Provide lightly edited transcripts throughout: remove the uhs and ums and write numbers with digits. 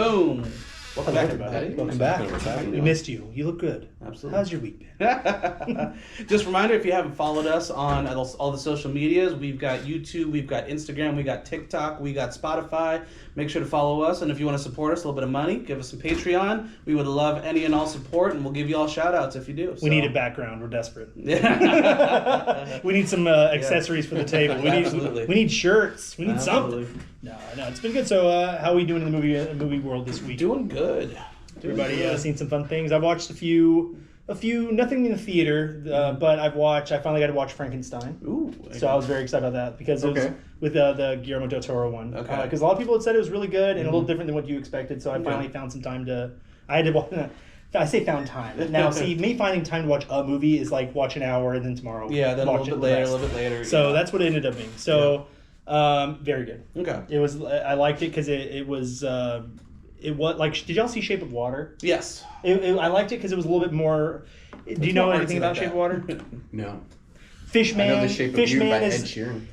Boom. Welcome back, everybody. Welcome back. We missed you. You look good. Absolutely. How's your week been? Just a reminder, if you haven't followed us on all the social medias, we've got YouTube, we've got Instagram, we got TikTok, we got Spotify. Make sure to follow us, and if you want to support us, a little bit of money, give us some Patreon. We would love any and all support, and we'll give you all shout-outs if you do. We need a background. We're desperate. We need some accessories for the table. We need shirts. We need something. No, it's been good. So how are we doing in the movie world this week? Doing good. Everybody seen some fun things. I watched a few, nothing in the theater, but I finally got to watch Frankenstein. Ooh. So I was very excited about that because it was with the Guillermo del Toro one. Okay. Because a lot of people had said it was really good and a little different than what you expected. So I finally found some time I had to watch. I say found time. Now, see, me finding time to watch a movie is like watch an hour and then tomorrow. Yeah, then a little bit later. So that's what it ended up being. So very good. Okay. It was. I liked it because it was. It was like, did y'all see Shape of Water? Yes. I liked it because it was a little bit more. Do you know anything about Shape of Water? No. Fishman. I know The Shape of You by Ed Sheeran.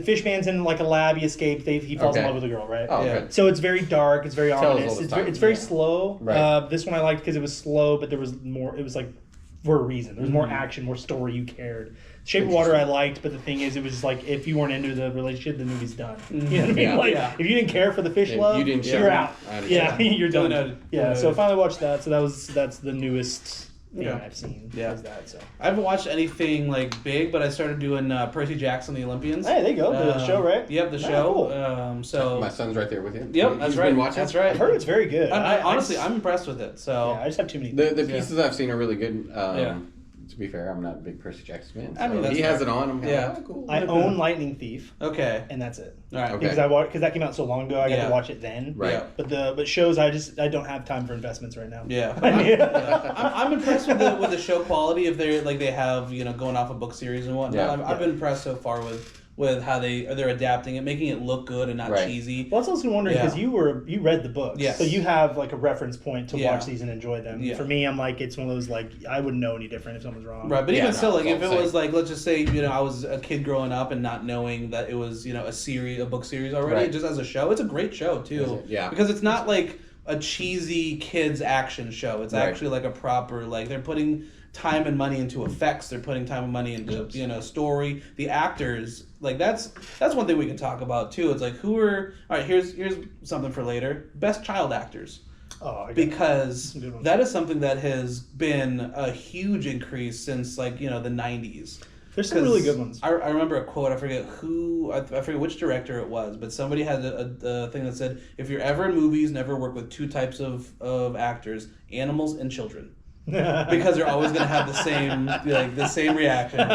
Fishman's in like a lab. He escaped. He falls in love with a girl, right? Oh, yeah. So it's very dark. It's very ominous. It's very slow. Right. This one I liked because it was slow, but there was more. It was like for a reason. There was more action, more story. You cared. Shape of Water I liked, but the thing is, it was just like if you weren't into the relationship, the movie's done. You know what I mean? If you didn't care for the fish love, you're out. Yeah, you're done. Yeah. So I finally watched that. So that's the newest thing I've seen. Yeah. Is that so? I haven't watched anything like big, but I started doing Percy Jackson, the Olympians. Hey, there you go. The show, right? Yep, the show. Cool. So my son's right there with you. Yep, that's right. That's right. I've heard it's very good. Honestly, I'm impressed with it. So I just have too many. The pieces I've seen are really good. To be fair, I'm not a big Percy Jackson fan. So I mean, he has it on. I'm kind of cool. I own Lightning Thief. Okay. And that's it. All right. Because because that came out so long ago, I got to watch it then. Right. But shows, I don't have time for investments right now. Yeah. I'm impressed with the show quality. If they have going off a book series and whatnot. I've been impressed so far with how they're adapting it, making it look good and not cheesy. Well, I was also wondering because you read the books, so you have like a reference point to watch these and enjoy them. Yeah. For me, I'm like it's one of those like I wouldn't know any different if something's wrong. Right, but even still, like if it was like let's just say I was a kid growing up and not knowing that it was a book series already, just as a show, it's a great show too. Yeah, because it's not like a cheesy kids action show. It's actually like a proper they're putting time and money into effects. They're putting time and money into story. The actors, that's one thing we can talk about too. It's like here's something for later. Best child actors. Because that is something that has been a huge increase since the 90s. There's some really good ones. I remember a quote. I forget which director it was, but somebody had a thing that said, "If you're ever in movies, never work with two types of actors: animals and children." Because they're always going to have the same reaction.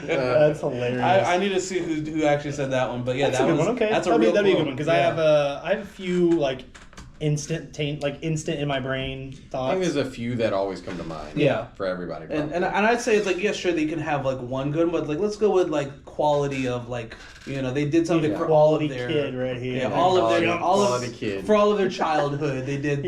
That's hilarious. I need to see who actually said that one, but that's a good one. Okay, that's that'd be a good one because I have a few instant in my brain thoughts. I think there's a few that always come to mind. Yeah, for everybody. And I'd say it's sure they can have one good one, but let's go with quality of they did something for all of their kid right here. Yeah, for all of their childhood. They did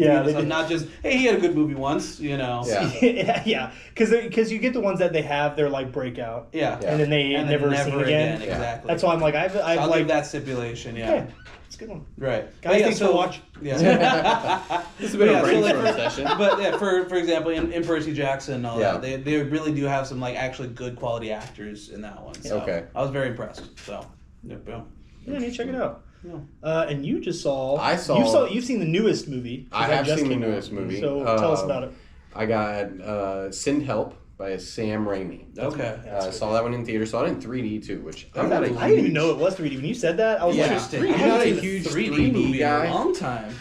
not just hey, he had a good movie once. Yeah, because you get the ones that they have they're breakout. Yeah, and then they never sing again. Exactly. That's why I'm I'll give that stipulation. Yeah. Okay. It's a good one. Right. Guys, thanks for watching. Yeah. It's a bit of a brainstorm session. But for example, in Percy Jackson and all that, they really do have some actually good quality actors in that one. So I was very impressed. So you need to check it out. Yeah. And you just saw. You've seen the newest movie. I have seen the newest movie. So tell us about it. I got Send Help by Sam Raimi. Okay. I saw that one in theater. Saw it in 3D too, which I didn't even know it was 3D. When you said that, I was interesting. I'm not a huge 3D movie guy. In a long time.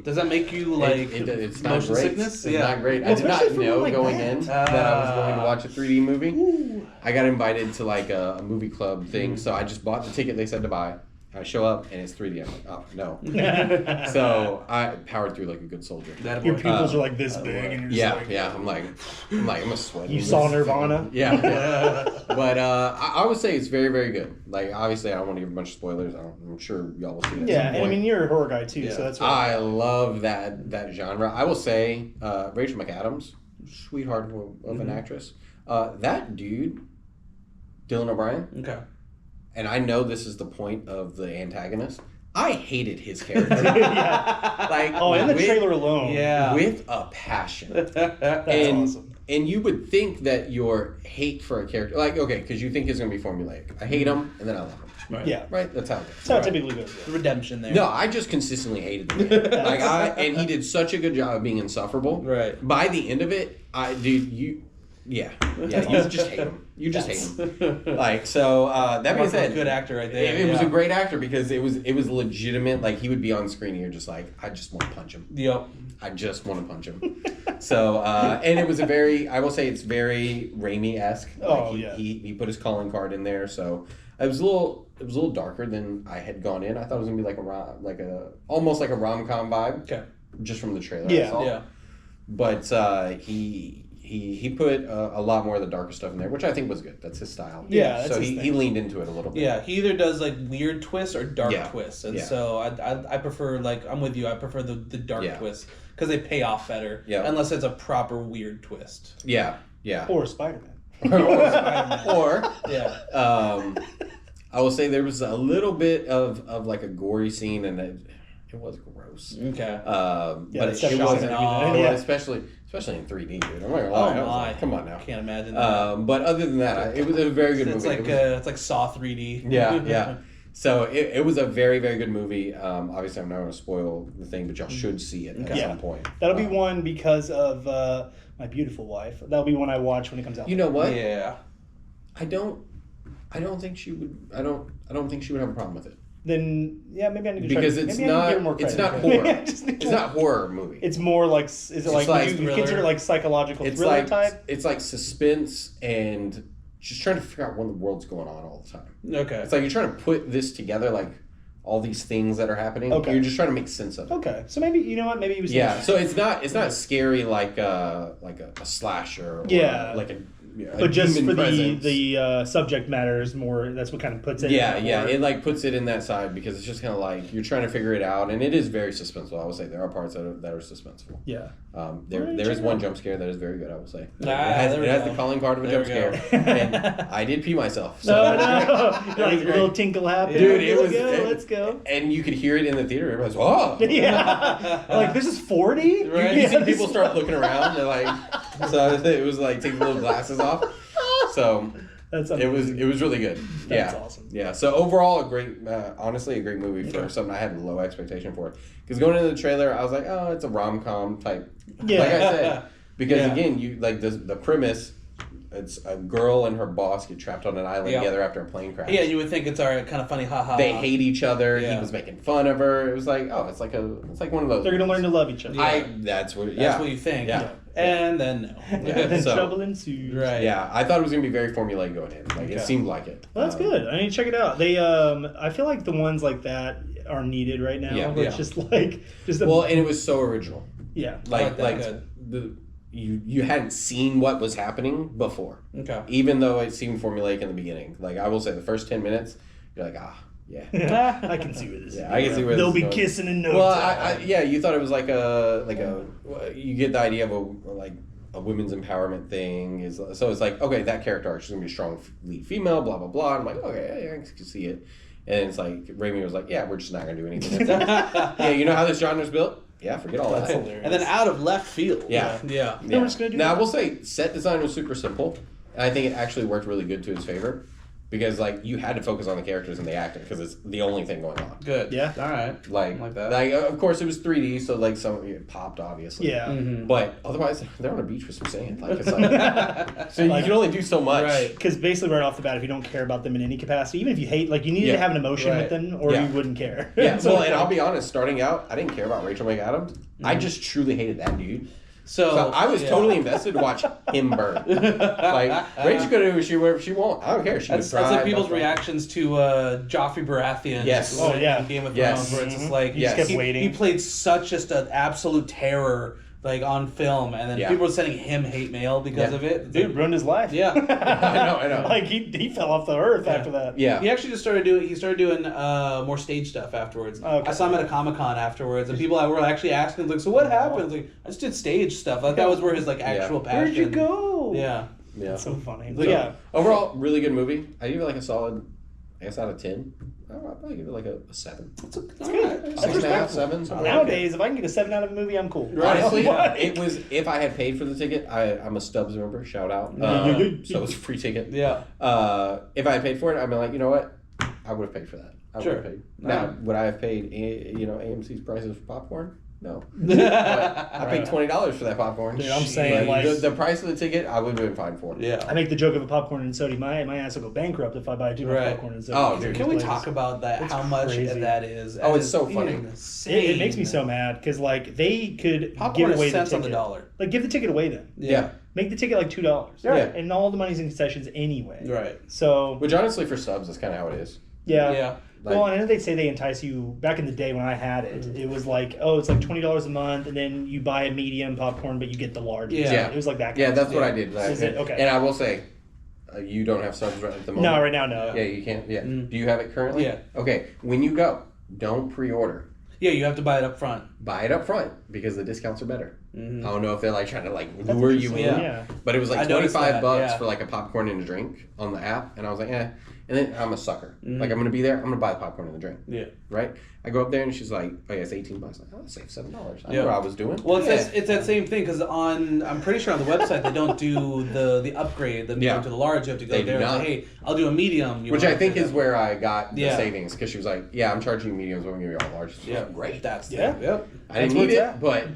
Does that make you it's not motion great. sickness? It's not great. I did not know going in that I was going to watch a 3D movie. Ooh. I got invited to a movie club thing, so I just bought the ticket they said to buy. I show up and it's 3D. I'm like, oh no. So I powered through like a good soldier. Your pupils are this big, and you're I'm a sweat. You saw Nirvana? Yeah. But I would say it's very, very good. Obviously, I don't want to give a bunch of spoilers. I'm sure y'all will see that. Yeah, and I mean you're a horror guy too, so that's. I love that genre. I will say, Rachel McAdams, sweetheart of an actress. That dude, Dylan O'Brien. Okay. And I know this is the point of the antagonist. I hated his character. Like, in the trailer alone. Yeah. With a passion. That's and, awesome. And you would think that your hate for a character, like, okay, because you think it's going to be formulaic. I hate him, and then I love him. Right. Yeah. Right? That's how it goes. That's how it typically goes. The redemption there. No, I just consistently hated him. And he did such a good job of being insufferable. Right. By the end of it, you just hate him. You just hate him. Like, so that being said, a good actor right there. It was a great actor because it was legitimate. Like, he would be on screen and you're just like, I just want to punch him. Yep. I just want to punch him. So, and it was I will say it's very Raimi-esque. Oh, like, yeah. He put his calling card in there, so it was a little darker than I had gone in. I thought it was gonna be almost like a rom-com vibe. Okay. Just from the trailer. Yeah. I saw. Yeah. But he put a lot more of the darker stuff in there, which I think was good. That's his style. Yeah, that's so his he thing. leaned into it a little bit. Yeah, he either does like weird twists or dark Yeah. twists, and Yeah. so I prefer, like, I'm with you. I prefer the dark Yeah. twists because they pay off better. Yeah. Unless it's a proper weird twist. Yeah. Yeah. Or Spider-Man. Or Yeah. I will say there was a little bit of like a gory scene, and it was gross. Okay. But that's it shocking wasn't, and everything. Yeah. especially in 3D, dude. I'm not gonna lie. I was like, come on now. Can't imagine that. But other than that, it was a very good It's movie. like it's like Saw 3D. Yeah. So it was a very, very good movie. Obviously, I'm not going to spoil the thing, but y'all should see it at some point. That'll be one because of my beautiful wife. That'll be one I watch when it comes out. You know what? Yeah. I don't think she would. I don't think she would have a problem with it. Then maybe I need to try Because to, it's maybe I need to give her more not. It's credit. not horror. Maybe I just need It's to- not horror movie. It's more like, is it like, like would you thriller. consider it like psychological It's thriller like type? it's like suspense and just trying to figure out when the world's going on all the time. Okay. It's like you're trying to put this together, like all these things that are happening. Okay. You're just trying to make sense of it. Okay, so maybe, you know what, maybe it was... Yeah, so it's not scary like a slasher or Yeah. like a But just demon for presence. the subject matter is more, that's what kind of puts it Yeah, in. yeah, more- it like puts it in that side because it's just kind of like you're trying to figure it out, and it is very suspenseful. I would say there are parts that are suspenseful. Yeah. There Alright, there is check it one out. jump scare that is very good. I would say Ah, it has go. the calling card of a There jump we scare, go. and I did pee myself. So No, like was a great. little tinkle happened. Dude, it was- Let's go. and you could hear it in the theater. Everybody's oh. Yeah. Like, this is 40? Right. You Yeah, see this people is start looking around. They're like, so it was like taking little glasses off. So That's it was really good. That's yeah, awesome. Yeah. So overall, honestly, a great movie for Okay. something I had low expectation for. Because going into the trailer, I was like, oh, it's a rom-com type. Yeah. Like I said, because Yeah. again, you like the premise. It's a girl and her boss get trapped on an island Yeah. together after a plane crash. Yeah, you would think it's alright, kind of funny, haha. They hate each other. Yeah. He was making fun of her. It was like, oh, it's like one of those. They're going to learn to love each other. That's what. That's Yeah. what you think. Yeah. And then no. And so- trouble ensues. Right. Yeah, I thought it was gonna be very formulaic going in. Like it Okay. seemed like it. Well, that's good. I need to check it out. They, I feel like the ones like that are needed right now. Yeah. Where it's just like, just a, Well, and it was so original. yeah. like Like that. you hadn't seen what was happening before. Okay. Even though it seemed formulaic in the beginning. Like I will say, the first 10 minutes, you're like, yeah. I can see where this is. Yeah, I can see where They'll this be is going. kissing in no Well, time. yeah, you thought it was like a you get the idea of a women's empowerment thing is so it's like okay, that character arc is gonna be a strong lead female, blah blah blah. I'm like okay, yeah, I can see it, and it's like Raimi was like, yeah, we're just not gonna do anything. Yeah, you know how this genre's built? Yeah, forget all That's that. hilarious. And then out of left field. Yeah. Yeah. We're just gonna do Now that. I will say set design was super simple, and I think it actually worked really good to his favor. Because like you had to focus on the characters and the acting because it's the only thing going on. Good. Yeah. All right. Like that. of course it was 3D, so like some it popped obviously. Yeah. Mm-hmm. But otherwise they're on a beach with some sand. Like it's like so you can only do so much. Right. Because basically, right off the bat, if you don't care about them in any capacity, even if you hate, like, you needed Yeah. to have an emotion Right. with them, or Yeah. you wouldn't care. Yeah. So Well, it's and I'll like- be honest. Starting out, I didn't care about Rachel McAdams. I just truly hated that dude. So I was totally invested to watch him burn. Like Rachel could do whatever she wants. I don't care. She That's would like cry, people's that's fine. reactions to Joffrey Baratheon. Yes. Oh, yeah. In Game of Yes. Thrones, where it's just Mhm. like You just kept he, waiting. he played such just an absolute terror, like on film, and then Yeah. people were sending him hate mail because Yeah. of it. It's Dude, like- ruined his life. Yeah. I know. Like, he fell off the earth after that. Yeah. He actually just started doing more stage stuff afterwards. Okay. I saw him at a Comic-Con afterwards, and people were actually asking like, "So what happened?" Like, I just did stage stuff. Like that was where his like actual passion. Where'd you go? Yeah. Yeah. That's so funny. So, But yeah. Overall, really good movie. I give it like a solid I guess out of 10, I'll probably give it like a 7. That's good. That's 6.5, 7. Nowadays, if I can get a 7 out of a movie, I'm cool. Honestly, it was, if I had paid for the ticket, I'm a Stubbs member, shout out. So it was a free ticket. Yeah. If I had paid for it, I'd be like, you know what? I would have paid for that. I would have paid. Now, would I have paid, AMC's prices for popcorn? No. But I paid $20 for that popcorn. Dude, I'm saying, like, the price of the ticket, I would have been fine for it. Yeah. I make the joke of a popcorn and soda. My ass will go bankrupt if I buy too much popcorn and soda. Oh, dude. Can we talk about that? It's how much crazy. that is? Oh, it's so funny. It makes me so mad because like they could give away the cents ticket. on the dollar. Like give the ticket away then. Yeah. Make the ticket like $2. Yeah. And all the money's in concessions anyway. Right. So. Which honestly, for subs, that's kind of how it is. Yeah. Yeah. Well, I know they say they entice you. Back in the day when I had it, it was like, it's like $20 a month, and then you buy a medium popcorn, but you get the large. Yeah. It was like that. Yeah, that's what I did. Is it? Okay. And I will say, you don't have subs right at the moment. No, right now, no. Yeah, you can't. Yeah. Do you have it currently? Yeah. Okay. When you go, don't pre-order. Yeah, you have to buy it up front. Buy it up front because the discounts are better. Mm-hmm. I don't know if they're like trying to like lure you in. Yeah. But it was like I noticed $25 that, for like a popcorn and a drink on the app, and I was like, eh. And then I'm a sucker. Mm-hmm. Like I'm gonna be there. I'm gonna buy the popcorn and the drink. Yeah. Right. I go up there and she's like, oh yeah, it's $18. Like, I'll save $7. I know what I was doing. Well, it's that same thing because I'm pretty sure on the website they don't do the upgrade, the medium to the large. You have to go there and say, hey, I'll do a medium. Which I think is where I got the savings because she was like, yeah, I'm charging you mediums, but I'm giving you all large. Yeah, great. That's Yep. I didn't need it, but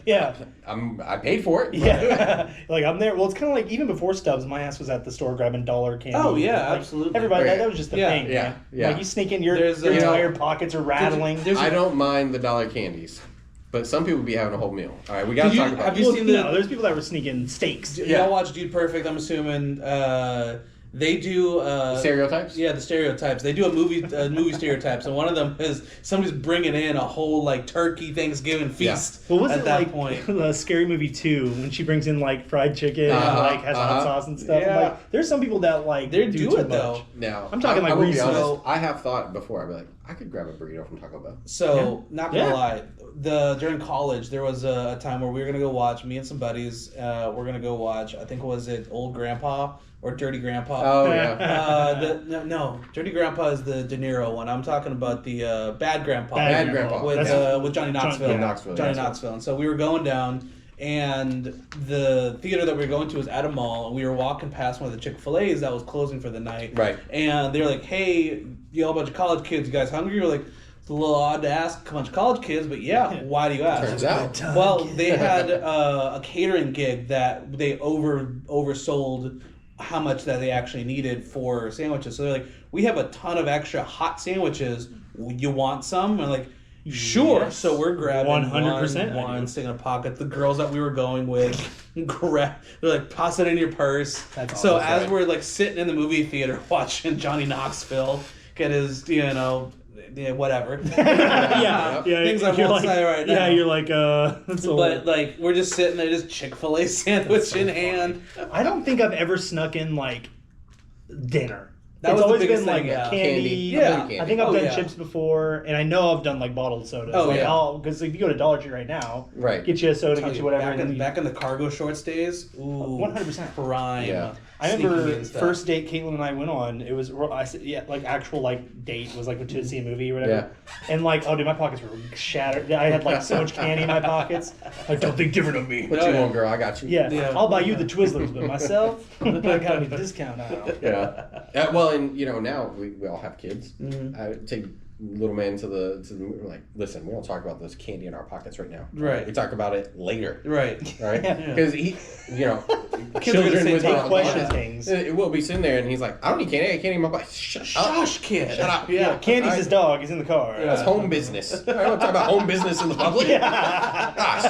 I paid for it. Yeah, like I'm there. Well, it's kind of like even before Stubbs, my ass was at the store grabbing dollar candy. Oh yeah, like, absolutely. Everybody, that was just the thing. Yeah. Like you sneak in, your There's entire pockets are rattling. I don't mind the dollar candies, but some people be having a whole meal. All right, we got to talk about. Have you seen there's people that were sneaking steaks. Y'all watch Dude Perfect? I'm assuming. They do stereotypes. Yeah, the stereotypes. They do a movie stereotypes, and one of them is somebody's bringing in a whole like turkey Thanksgiving feast. Well, was at it that like point? the Scary Movie 2 when she brings in like fried chicken and like has hot sauce and stuff? Yeah. Like, there's some people that like they do it too though. much. Now I'm talking like I will be recent. honest, I have thought before. I'd be like, I could grab a burrito from Taco Bell. So not gonna lie, during college there was a time where we were gonna go watch. Me and some buddies, we're gonna go watch. I think was it Old Grandpa or Dirty Grandpa? Oh yeah. No, Dirty Grandpa is the De Niro one. I'm talking about the Bad Grandpa. Bad Grandpa. With Johnny Knoxville. Johnny Knoxville. And so we were going down, and the theater that we were going to was at a mall, and we were walking past one of the Chick-fil-A's that was closing for the night. Right. And they were like, "Hey, you all a bunch of college kids. You guys hungry?" We're like, it's a little odd to ask a bunch of college kids, but why do you ask? Turns out. Well, they had a catering gig that they oversold how much that they actually needed for sandwiches. So they're like, we have a ton of extra hot sandwiches. You want some? And I'm like, sure. Yes. So we're grabbing 100% one sticking in a pocket. The girls that we were going with, they're like, toss it in your purse. So as we're like sitting in the movie theater watching Johnny Knoxville get his, whatever. Things I won't say right now. Yeah, you're like, but like, we're just sitting there, just Chick-fil-A sandwich in hand. I don't think I've ever snuck in like dinner. That it's was always the biggest been like thing, candy. Yeah. I think I've done chips before, and I know I've done like bottled sodas. Because if you go to Dollar Tree right now, get you a soda, get you whatever. Back in the cargo shorts days, 100% prime. Yeah. I remember first date Caitlin and I went on. It was actual like date was like to see a movie or whatever. Yeah. And like, oh dude, my pockets were shattered. I had like so much candy in my pockets. Like, don't think different of me. What you want, girl? I got you. Yeah. I'll buy you the Twizzlers, but myself, I got me the discount now. Yeah. Well, and now we all have kids. Mm-hmm. I take little man to the we're like, listen, we don't talk about this candy in our pockets right now. Right. We talk about it later. Right. Because he, children with question things. We'll be sitting there and he's like, I don't need candy. I can't eat my bike. Shush, kid. Shut up. Yeah. Candy's his dog. He's in the car. That's home business. I don't talk about home business in the public. Gosh.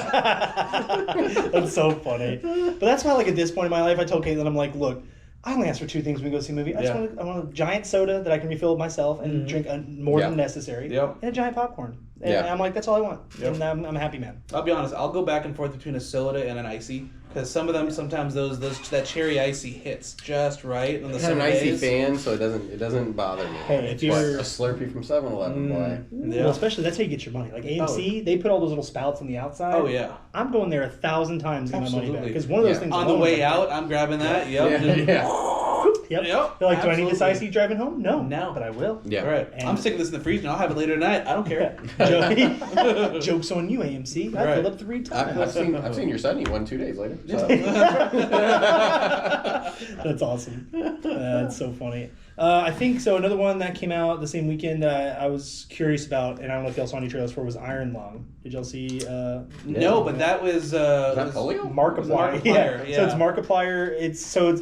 That's so funny. But that's why, like, at this point in my life, I told Caitlin, I'm like, look, I only ask for two things when we go see a movie. I want a giant soda that I can refill myself and drink more than necessary, and a giant popcorn. And I'm like, that's all I want. And I'm a happy man. I'll be honest. I'll go back and forth between a soda and an icy because some of them sometimes that cherry icy hits just right on the I'm an icy fan, so it doesn't bother me. Hey, if you're a Slurpee from 7-Eleven, boy. Well, especially that's how you get your money. Like AMC, they put all those little spouts on the outside. Oh yeah. I'm going there 1,000 times to get my money back because one of those things on the way out, I'm grabbing that. Yep. Yep. Yep, They're like, do I need absolutely. this iced tea driving home? No. No. But I will. Yeah. All right. And- I'm sticking this in the freezer and I'll have it later tonight. I don't care. Joke's on you, AMC. I Right. filled up 3 times. I've seen your son eat one 2 days later. So. That's awesome. That's so funny. I think so. Another one that came out the same weekend I was curious about, and I don't know if y'all saw any trailers for, was Iron Lung. Did y'all see? No, but that was that polio? Markiplier. Markiplier, So it's Markiplier.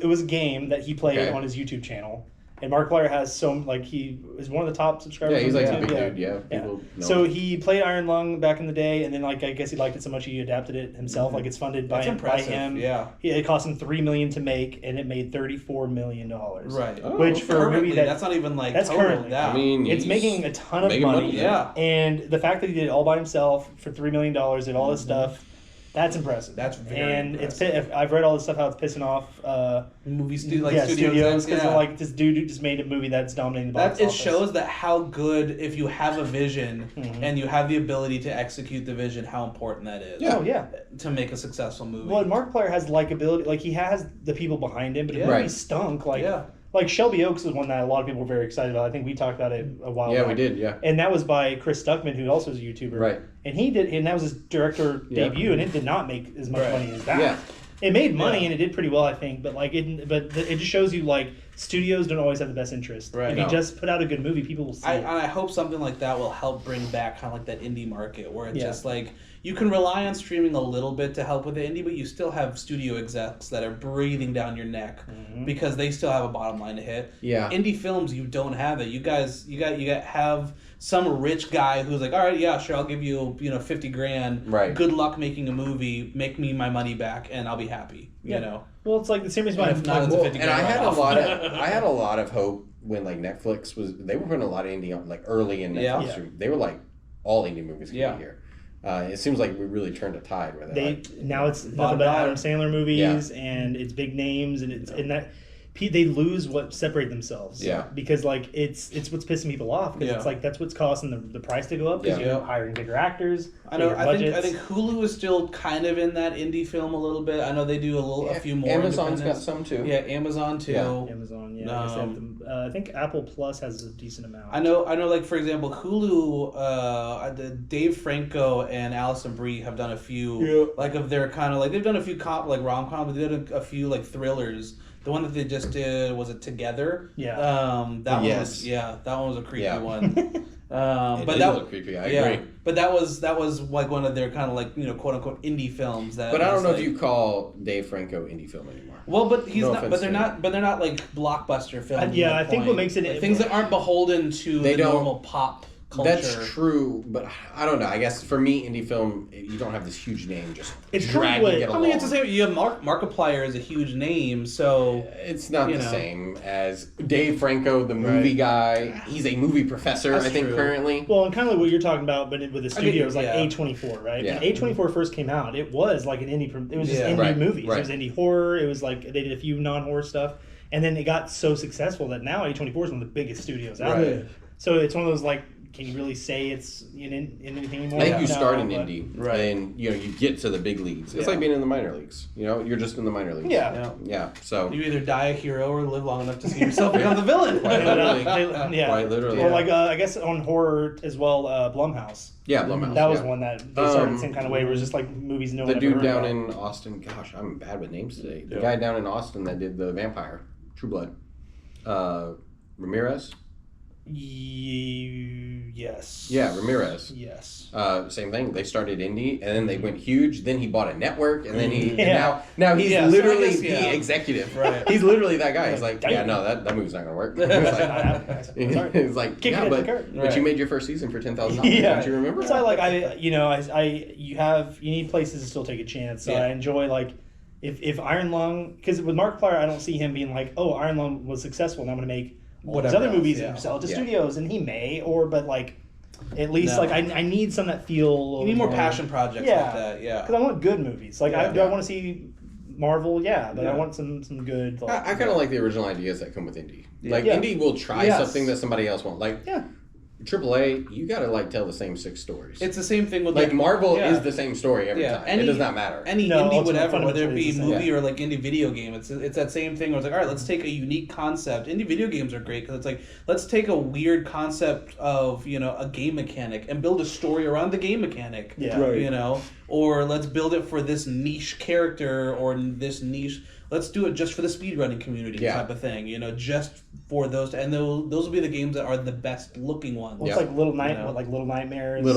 It was a game that he played Okay. on his YouTube channel. And Markiplier has he is one of the top subscribers. Yeah, he's on like a YouTube. big dude. Yeah, Yeah. people know So him. he played Iron Lung back in the day, and then I guess he liked it so much he adapted it himself. Like it's funded by That's him. impressive, yeah. It cost him $3 million to make, and it made $34 million. Right. Oh, Which for a Currently, movie that's not even like that's total, currently. Yeah. I mean, it's he's making a ton of making money. Yeah. And the fact that he did it all by himself for $3 million, did all this Mm-hmm. stuff, that's impressive. That's very and impressive. I've read all this stuff how it's pissing off. Movie Studios studios because they're like, this dude who just made a movie that's dominating the box That it office. shows that how good, if you have a vision and you have the ability to execute the vision, how important that is. Oh yeah. To make a successful movie. Well, Markiplier has likability. Like he has the people behind him, but Yeah. the movie Right. stunk. Like Yeah. like Shelby Oaks is one that a lot of people were very excited about. I think we talked about it a while Yeah, back. we did. Yeah. And that was by Chris Stuckman, who also is a YouTuber. Right. And and that was his director Yeah. debut, and it did not make as much Right. money as that. Yeah. It made money Yeah. and it did pretty well, I think. But it just shows you like studios don't always have the best interest. Right. If you No. just put out a good movie, people will see it. I hope something like that will help bring back kind of like that indie market where it's Yeah. just like you can rely on streaming a little bit to help with the indie, but you still have studio execs that are breathing down your neck because they still have a bottom line to hit. Yeah. Indie films, you don't have it. You guys, you got have some rich guy who's like, all right, yeah, sure, I'll give you $50,000. Right. Good luck making a movie. Make me my money back, and I'll be happy. Yeah. You know. Well, it's like the same reason And why if not, like, it's a well, 50 And I grand had a write-off. lot of a lot of hope when like Netflix they were putting a lot of indie on like early in Netflix. Yeah. They were like all indie movies can Yeah. be here. It seems like we really turned a tide with it. now it's nothing Bottom but dollar. Adam Sandler movies and it's big names and they lose what separate themselves. Yeah. Because like it's what's pissing people off because Yeah. it's like that's what's causing the price to go up because Yeah. you're hiring bigger actors. I know. bigger I think budgets. Hulu is still kind of in that indie film a little bit. I know they do a few more. Amazon's got independents. some too. Yeah, Amazon too. Yeah. Amazon, yeah. I guess they have I think Apple Plus has a decent amount. I know. Like for example, Hulu. Dave Franco and Alison Brie have done a few. Like of their kind of like they've done a few rom com, but they did a few like thrillers. The one that they just did was it Together? Yeah. That one Yes. was that one was a creepy Yeah. one. It But did that look creepy. I yeah, agree. but that was like one of their kind of like quote unquote indie films that. But I don't was, know like, if you call Dave Franco indie film anymore. Well, but he's No not. offense But they're to not. But they're not like blockbuster films. Yeah, at I that think what point. makes it- Like, things that aren't beholden to They the don't- normal pop culture. That's true, but I don't know. I guess for me, indie film, you don't have this huge name just It's kind of dragging what- it I along. I mean, it's the same. You have Markiplier is a huge name, so It's not you the know. same as Dave Franco, the movie guy. He's a movie professor, That's I think, true. currently. Well, and kind of what you're talking about, but with the studios, like yeah. A24, right? Yeah. When A24 first came out, it was like an indie. It was just Yeah. indie Right, movies. right. It was indie horror. It was like they did a few non-horror stuff, and then it got so successful that now A24 is one of the biggest studios out there. Right. So it's one of those like, can you really say it's in anything anymore? I think you No, start in but- indie, Right. and you get to the big leagues. It's Yeah. like being in the minor leagues. You're just in the minor leagues. Yeah. Yeah. So you either die a hero or live long enough to see yourself become the villain. Quite literally. Yeah. Quite literally. Or like I guess on horror as well, Blumhouse. Yeah, Blumhouse. That was yeah. one that they started the same kind of way. Where it was just like movies no The one dude ever heard down about. in Austin. Gosh, I'm bad with names today. The Yeah. guy down in Austin that did the Vampire, True Blood, Ramirez. Yes. Yeah, Ramirez. Yes. Same thing. They started indie, and then they went huge. Then he bought a network, and then and Yeah. now he's Yeah, so I literally guess, the yeah. executive. Right. He's literally that guy. He's Like, like, yeah, damn. no, that movie's not gonna work. Not happening. Sorry. He's like, Kick it yeah, at the but curb. but you made your first season for $10,000. Yeah. Don't you remember? So you need places to still take a chance. So Yeah. I enjoy like if Iron Lung, because with Markiplier I don't see him being like, oh, Iron Lung was successful, now I'm gonna make all these Whatever other else, movies yeah. and sell it to Yeah. studios, and he may, but like at least No. like I need some that feel a little You need more more- passion projects Yeah. like that. Yeah. because I want good movies. Like Yeah. do I want to see Marvel? Yeah, but Yeah. I want some good. Like, I kind of like the original ideas that come with indie. Like Yeah. indie will try Yes. something that somebody else won't. Like yeah. AAA, you gotta like tell the same 6 stories. It's the same thing with like Marvel is the same story every time. It does not matter. Any indie whatever, whether it be movie or like indie video game, it's that same thing where it's like, all right, let's take a unique concept. Indie video games are great because it's like, let's take a weird concept of, you know, a game mechanic and build a story around the game mechanic. Yeah. Right. You know, or let's build it for this niche character or this niche. Let's do it just for the speedrunning community type of thing, you know, just for those. And those will be the games that are the best looking ones. Well, it's like Little Nightmares. Little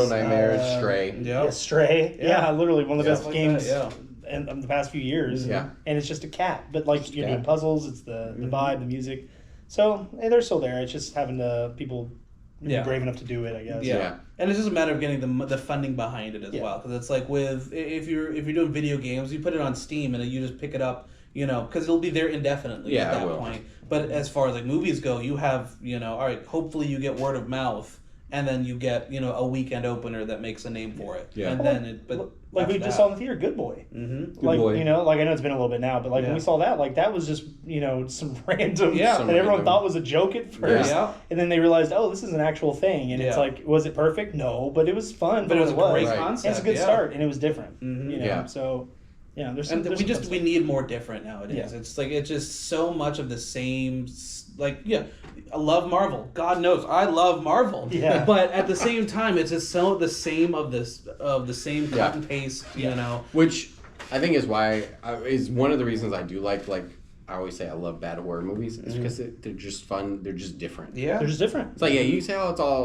Nightmares, Stray. Yeah, Stray. Yeah, literally one of the best games that, in the past few years. Yeah. And it's just a cat. But like you're doing puzzles, it's the vibe, the music. So they're still there. It's just having people be brave enough to do it, I guess. Yeah. And it's just a matter of getting the funding behind it as well. Because it's like if you're doing video games, you put it on Steam and you just pick it up. You know, because it'll be there indefinitely at that point. But as far as like movies go, you have, you know, all right, hopefully you get word of mouth, and then you get, you know, a weekend opener that makes a name for it. Yeah. And then like we just saw in the theater, Good Boy. Mm-hmm. Good Boy. You know, like I know it's been a little bit now, but like when we saw that, like that was just, you know, some random that everyone thought was a joke at first. Yeah. And then they realized, oh, this is an actual thing. And it's like, was it perfect? No, but it was fun. But it was a great concept. And it's a good start, and it was different. Mm-hmm. You know, so. Yeah, we need more different nowadays. Yeah. It's just so much of the same. Like I love Marvel. God knows I love Marvel. Yeah. But at the same time, it's just so the same of the same cut and paste. You know, which I think is why is one of the reasons I do like I always say I love bad horror movies. It's because they're just fun. They're just different. Yeah, they're just different. It's like you say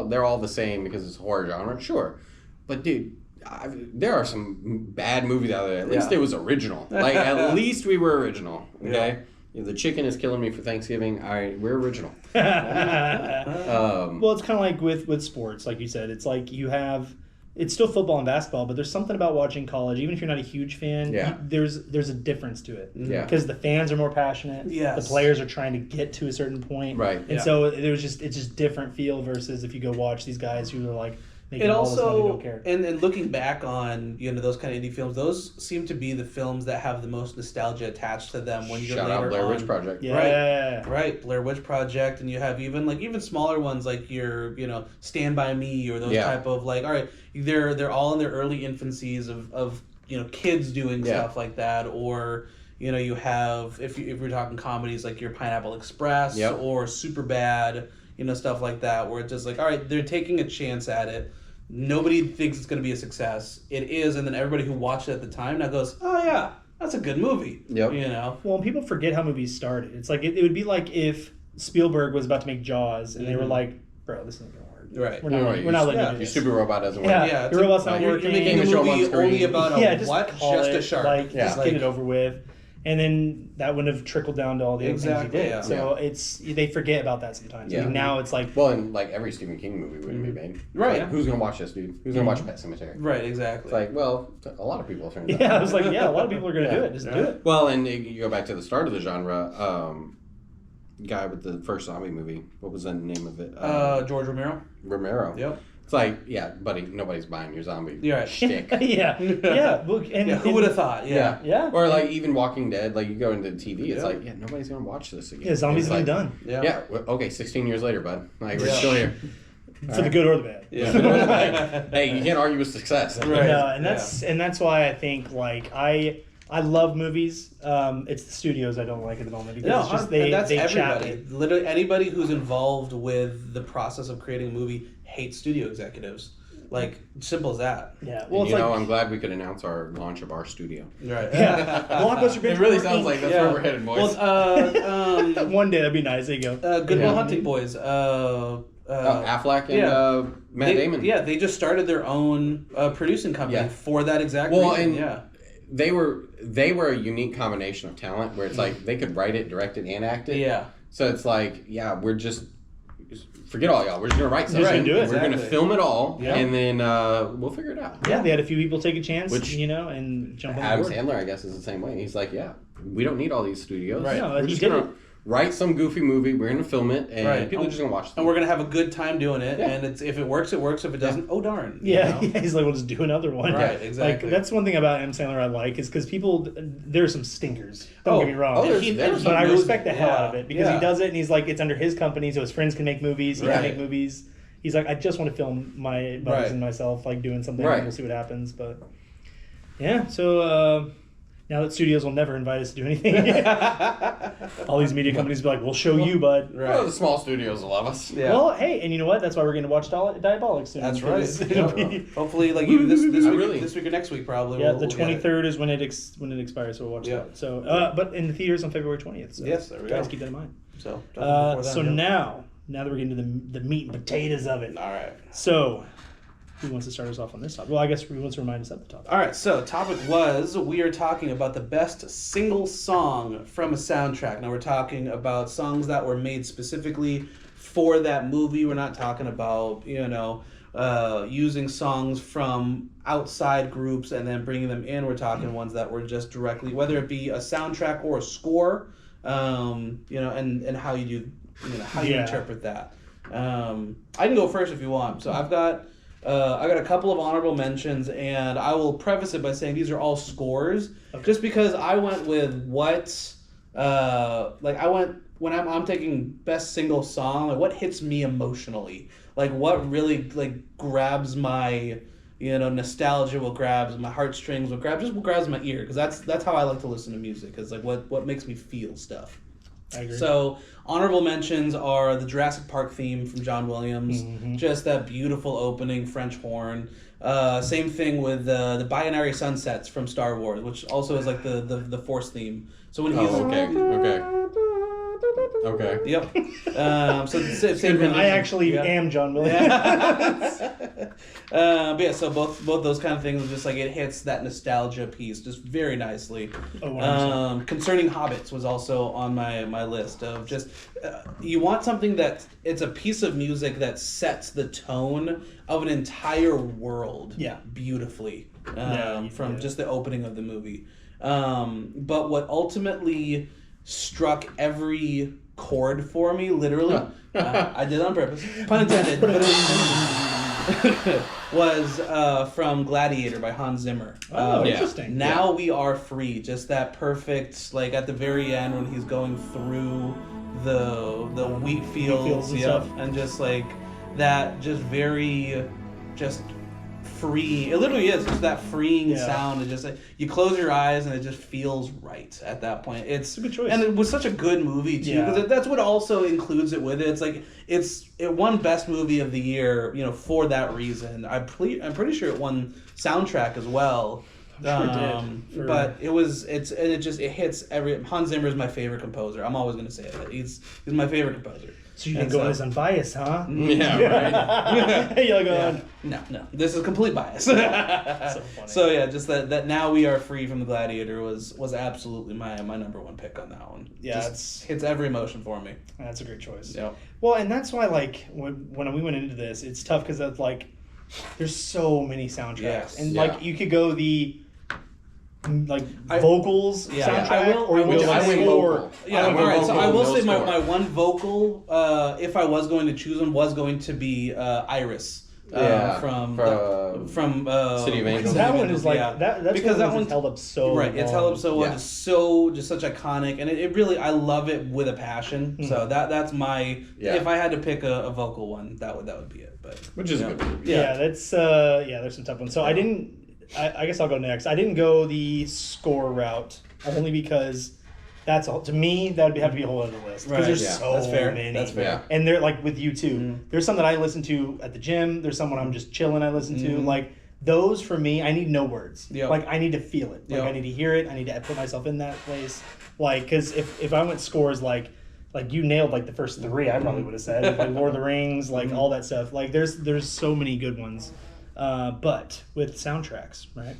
they're all the same because it's horror genre. Sure, but dude. There are some bad movies out there. At least it was original. Like, at least we were original. Okay? If the chicken is killing me for Thanksgiving, all right, we're original. Well, it's kind of like with sports, like you said. It's like it's still football and basketball, but there's something about watching college, even if you're not a huge fan, there's a difference to it. Yeah. Because the fans are more passionate. Yes. The players are trying to get to a certain point. Right. And so it's just different feel versus if you go watch these guys who are like, and also, and looking back on, you know, those kind of indie films, those seem to be the films that have the most nostalgia attached to them when you're later on. Blair Witch Project. Yeah. Right. Blair Witch Project, and you have even smaller ones like your, you know, Stand By Me or those type of like, all right, they're all in their early infancies of you know, kids doing stuff like that, or you know, you have if we're talking comedies like your Pineapple Express or Superbad, you know, stuff like that, where it's just like, all right, they're taking a chance at it. Nobody thinks it's going to be a success. It is, and then everybody who watched it at the time now goes, oh yeah, that's a good movie. Yep. You know? Well, people forget how movies started. It's like, it would be like if Spielberg was about to make Jaws, and they were like, bro, this isn't going to work. Right. We're not letting you do this. Your stupid robot doesn't work. Yeah, your robot's not working. You're making a movie only about just a shark. Like, just get it over with. And then that would have trickled down to all the other things he did. Yeah. So they forget about that sometimes. Yeah. I mean, now it's like... Well, and like every Stephen King movie wouldn't be made. Right. Like, who's going to watch this, dude? Who's going to watch Pet Sematary? Right, exactly. It's like, well, a lot of people have turned out. Yeah, I was like, a lot of people are going to do it. Just do it. Well, and you go back to the start of the genre, guy with the first zombie movie, what was the name of it? George Romero. Romero. Yep. It's like, yeah, buddy, nobody's buying your zombie shtick. Yeah. Look, who would have thought? Yeah. Or like even Walking Dead, like you go into TV, it's like, nobody's gonna watch this again. Yeah, zombies have been done. Yeah. Okay, 16 years later, bud. Like we're still here. For the good or the bad. Yeah. Hey, you can't argue with success. Right. And that's why I think like I love movies. It's the studios I don't like at the moment because it's just they everybody. Literally anybody who's involved with the process of creating a movie hates studio executives. Like, simple as that. Yeah. Well, it's I'm glad we could announce our launch of our studio. Right. Yeah. Blockbuster It really sounds like that's where we're headed, boys. Well, one day that'd be nice. There you go. Good Will Hunting boys. Affleck and Matt Damon. Yeah, they just started their own producing company for that exact reason. And they were a unique combination of talent where it's like they could write it, direct it, and act it. Yeah. So it's like, we're just forget all y'all. We're just gonna write something. Right. Do it. We're gonna film it all, and then we'll figure it out. Yeah, they had a few people take a chance, and jump on board. Adam Sandler, I guess, is the same way. He's like, we don't need all these studios. Right. No, we're just gonna write some goofy movie. We're gonna film it, and people are just gonna watch it. And we're gonna have a good time doing it. Yeah. And if it works, it works. If it doesn't, oh darn. Yeah. He's like, we'll just do another one. Right. Exactly. Like that's one thing about Adam Sandler I like is because there's some stinkers. Don't get me wrong. But I respect the hell out of it because he does it, and he's like, it's under his company, so his friends can make movies. He can make movies. he's like, I just want to film my buddies and myself like doing something. Right. We'll see what happens. But yeah, so now that studios will never invite us to do anything, all these media companies will be like, we'll show you, bud. Right. Well, the small studios will love us. Yeah. Well, hey, and you know what? That's why we're going to watch Diabolic soon. That's right. It'll be- Hopefully, like even this week or next week, probably. yeah, we'll the get it. 23rd is when it expires, so we'll watch that. So, but in the theaters on February 20th. So Yes, there we guys, go. keep that in mind. So, Now that we're getting to the meat and potatoes of it. All right. So, who wants to start us off on this topic? Well, I guess who wants to remind us of the topic? All right, so topic was we are talking about the best single song from a soundtrack. Now we're talking about songs that were made specifically for that movie. We're not talking about, using songs from outside groups and then bringing them in. We're talking ones that were just directly, whether it be a soundtrack or a score, and how you do, how you interpret that. I can go first if you want. So I got a couple of honorable mentions, and I will preface it by saying these are all scores, just because I went with when I'm taking best single song, like what hits me emotionally, like what really grabs my nostalgia, what grabs my heartstrings, what grabs my ear, because that's how I like to listen to music, is like what makes me feel stuff. I agree. So honorable mentions are the Jurassic Park theme from John Williams, just that beautiful opening French horn. Same thing with the Binary Sunsets from Star Wars, which also is like the Force theme. So when he's Okay. Yep. So the same. I actually am John Williams. But yeah, so both those kind of things, just like it hits that nostalgia piece just very nicely. Concerning Hobbits was also on my list of just you want something that it's a piece of music that sets the tone of an entire world beautifully from just the opening of the movie. But what ultimately struck every chord for me, literally, I did it on purpose, pun intended, was from Gladiator by Hans Zimmer. Interesting. Now We Are Free, just that perfect, like at the very end when he's going through the wheat fields and stuff. and just like that, just very, just free. It literally is just that freeing sound. It just like you close your eyes and it just feels right at that point. It's a good choice, and it was such a good movie too, because that's what also includes it with it. It's like it won Best Movie of the Year, for that reason. I'm pretty sure it won soundtrack as well. I'm sure it did. But it hits every. Hans Zimmer is my favorite composer. I'm always going to say that he's my favorite composer. So you didn't go as unbiased, huh? Yeah, right. You're like, No. This is complete bias. so funny. So yeah, just that Now We Are Free from the Gladiator was absolutely my number one pick on that one. Yeah, just hits every emotion for me. That's a great choice. Yep. Well, and that's why when we went into this, it's tough because it's there's so many soundtracks, and you could go the vocals soundtrack, or you would I went vocal. Yeah, all right. So I will say my one vocal, if I was going to choose one, was going to be Iris. From City of Angels. That one is that's because that one's held up so right. It's held up so well. Yeah. It's just such iconic, and it really, I love it with a passion. So that's my if I had to pick a vocal one, that would be it. But which is a good movie. Yeah, that's there's some tough ones. So I guess I'll go next. I didn't go the score route only because that's all. To me, that would have to be a whole other list because there's so that's fair. many. That's fair. Yeah. And they're like with you too. There's some that I listen to at the gym. There's some when I'm just chilling I listen to. Like those for me, I need no words. Yep. Like I need to feel it. Like I need to hear it. I need to put myself in that place. Like because if I went scores like you nailed the first three, I probably would have said like Lord of the Rings, all that stuff. Like there's so many good ones. But with soundtracks, right?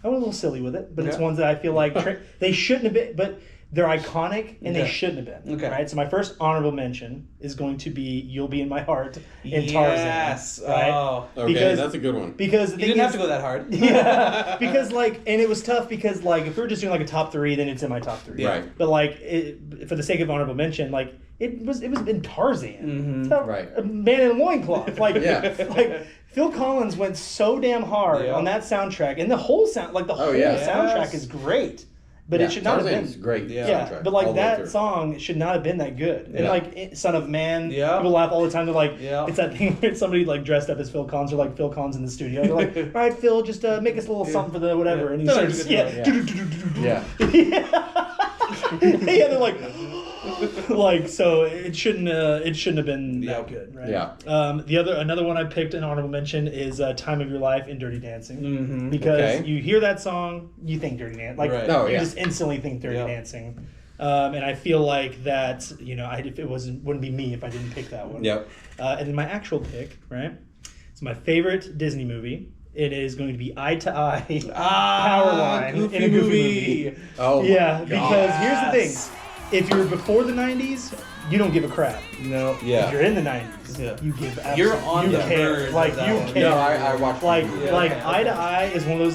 I went a little silly with it, but it's ones that I feel like they shouldn't have been, but they're iconic and they shouldn't have been. Okay. Right? So my first honorable mention is going to be "You'll Be in My Heart" in Tarzan. Yes. Right? Oh. Okay, that's a good one. Because you didn't have to go that hard. Yeah. Because and it was tough because if we were just doing a top three, then it's in my top three. Right. But for the sake of honorable mention, it was in Tarzan. Mm-hmm. A man in a loincloth. Phil Collins went so damn hard on that soundtrack, and the whole soundtrack is great. But it should not have been great. Yeah, but like that song should not have been that good. And like Son of Man, people laugh all the time. They're like, it's that thing where somebody like dressed up as Phil Collins or like Phil Collins in the studio. They're like, all right, Phil, just make us a little something for the whatever. And he starts, yeah, they're like, so it shouldn't have been that good, right? Yeah. Another one I picked an honorable mention is "Time of Your Life" in Dirty Dancing, because you hear that song, you think Dirty Dancing, like you just instantly think Dirty Dancing, and I feel like that if it wouldn't be me if I didn't pick that one. Yep. And then my actual pick, right? It's my favorite Disney movie. It is going to be Eye to Eye, Powerline in a Goofy movie. Oh, yeah, because here's the thing. If you're before the 90s, you don't give a crap. No. Yeah. If you're in the 90s, you give absolutely. You're on the verge. Like, you care. No, I watched Eye to Eye is one of those,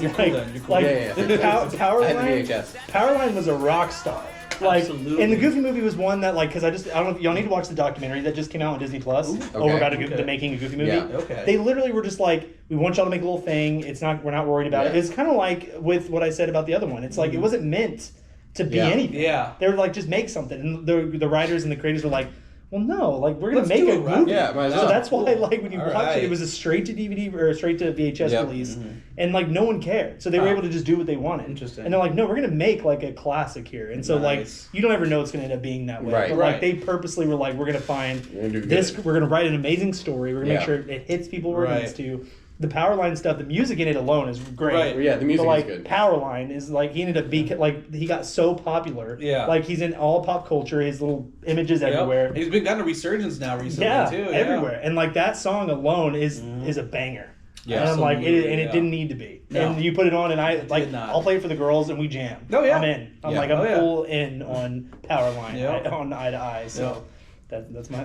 Powerline was a rock star. Like, Absolutely. and the Goofy movie was one that, like, because I don't know if y'all need to watch the documentary that just came out on Disney Plus about the making of Goofy movie. Yeah. Okay. They literally were just like, we want y'all to make a little thing. We're not worried about it. It's kind of like with what I said about the other one. It's like, it wasn't meant to be anything. Yeah. They were like, just make something. And the writers and the creators were like, well, no, like, we're going to make a movie. Yeah, so that's why, like, when you watch it, it was a straight to DVD or straight to VHS release. And, like, no one cared. So they were able to just do what they wanted. Interesting. And they're like, no, we're going to make, like, a classic here. And so, like, you don't ever know it's going to end up being that way. But, like, they purposely were like, we're going to find this, we're going to write an amazing story. We're going to make sure it hits people where it needs to. The Powerline stuff, the music in it alone is great. Right. Yeah, the music is good. Powerline is like, he ended up being like, he got so popular. Yeah. Like, he's in all pop culture. His little images everywhere. He's gotten a resurgence now recently too. Everywhere. And like that song alone is a banger. Yeah. And I'm like, it didn't need to be. No. And you put it on, and I'll play it for the girls, and we jam. Oh yeah. I'm in. I'm full in on Powerline on Eye to Eye. So. That's my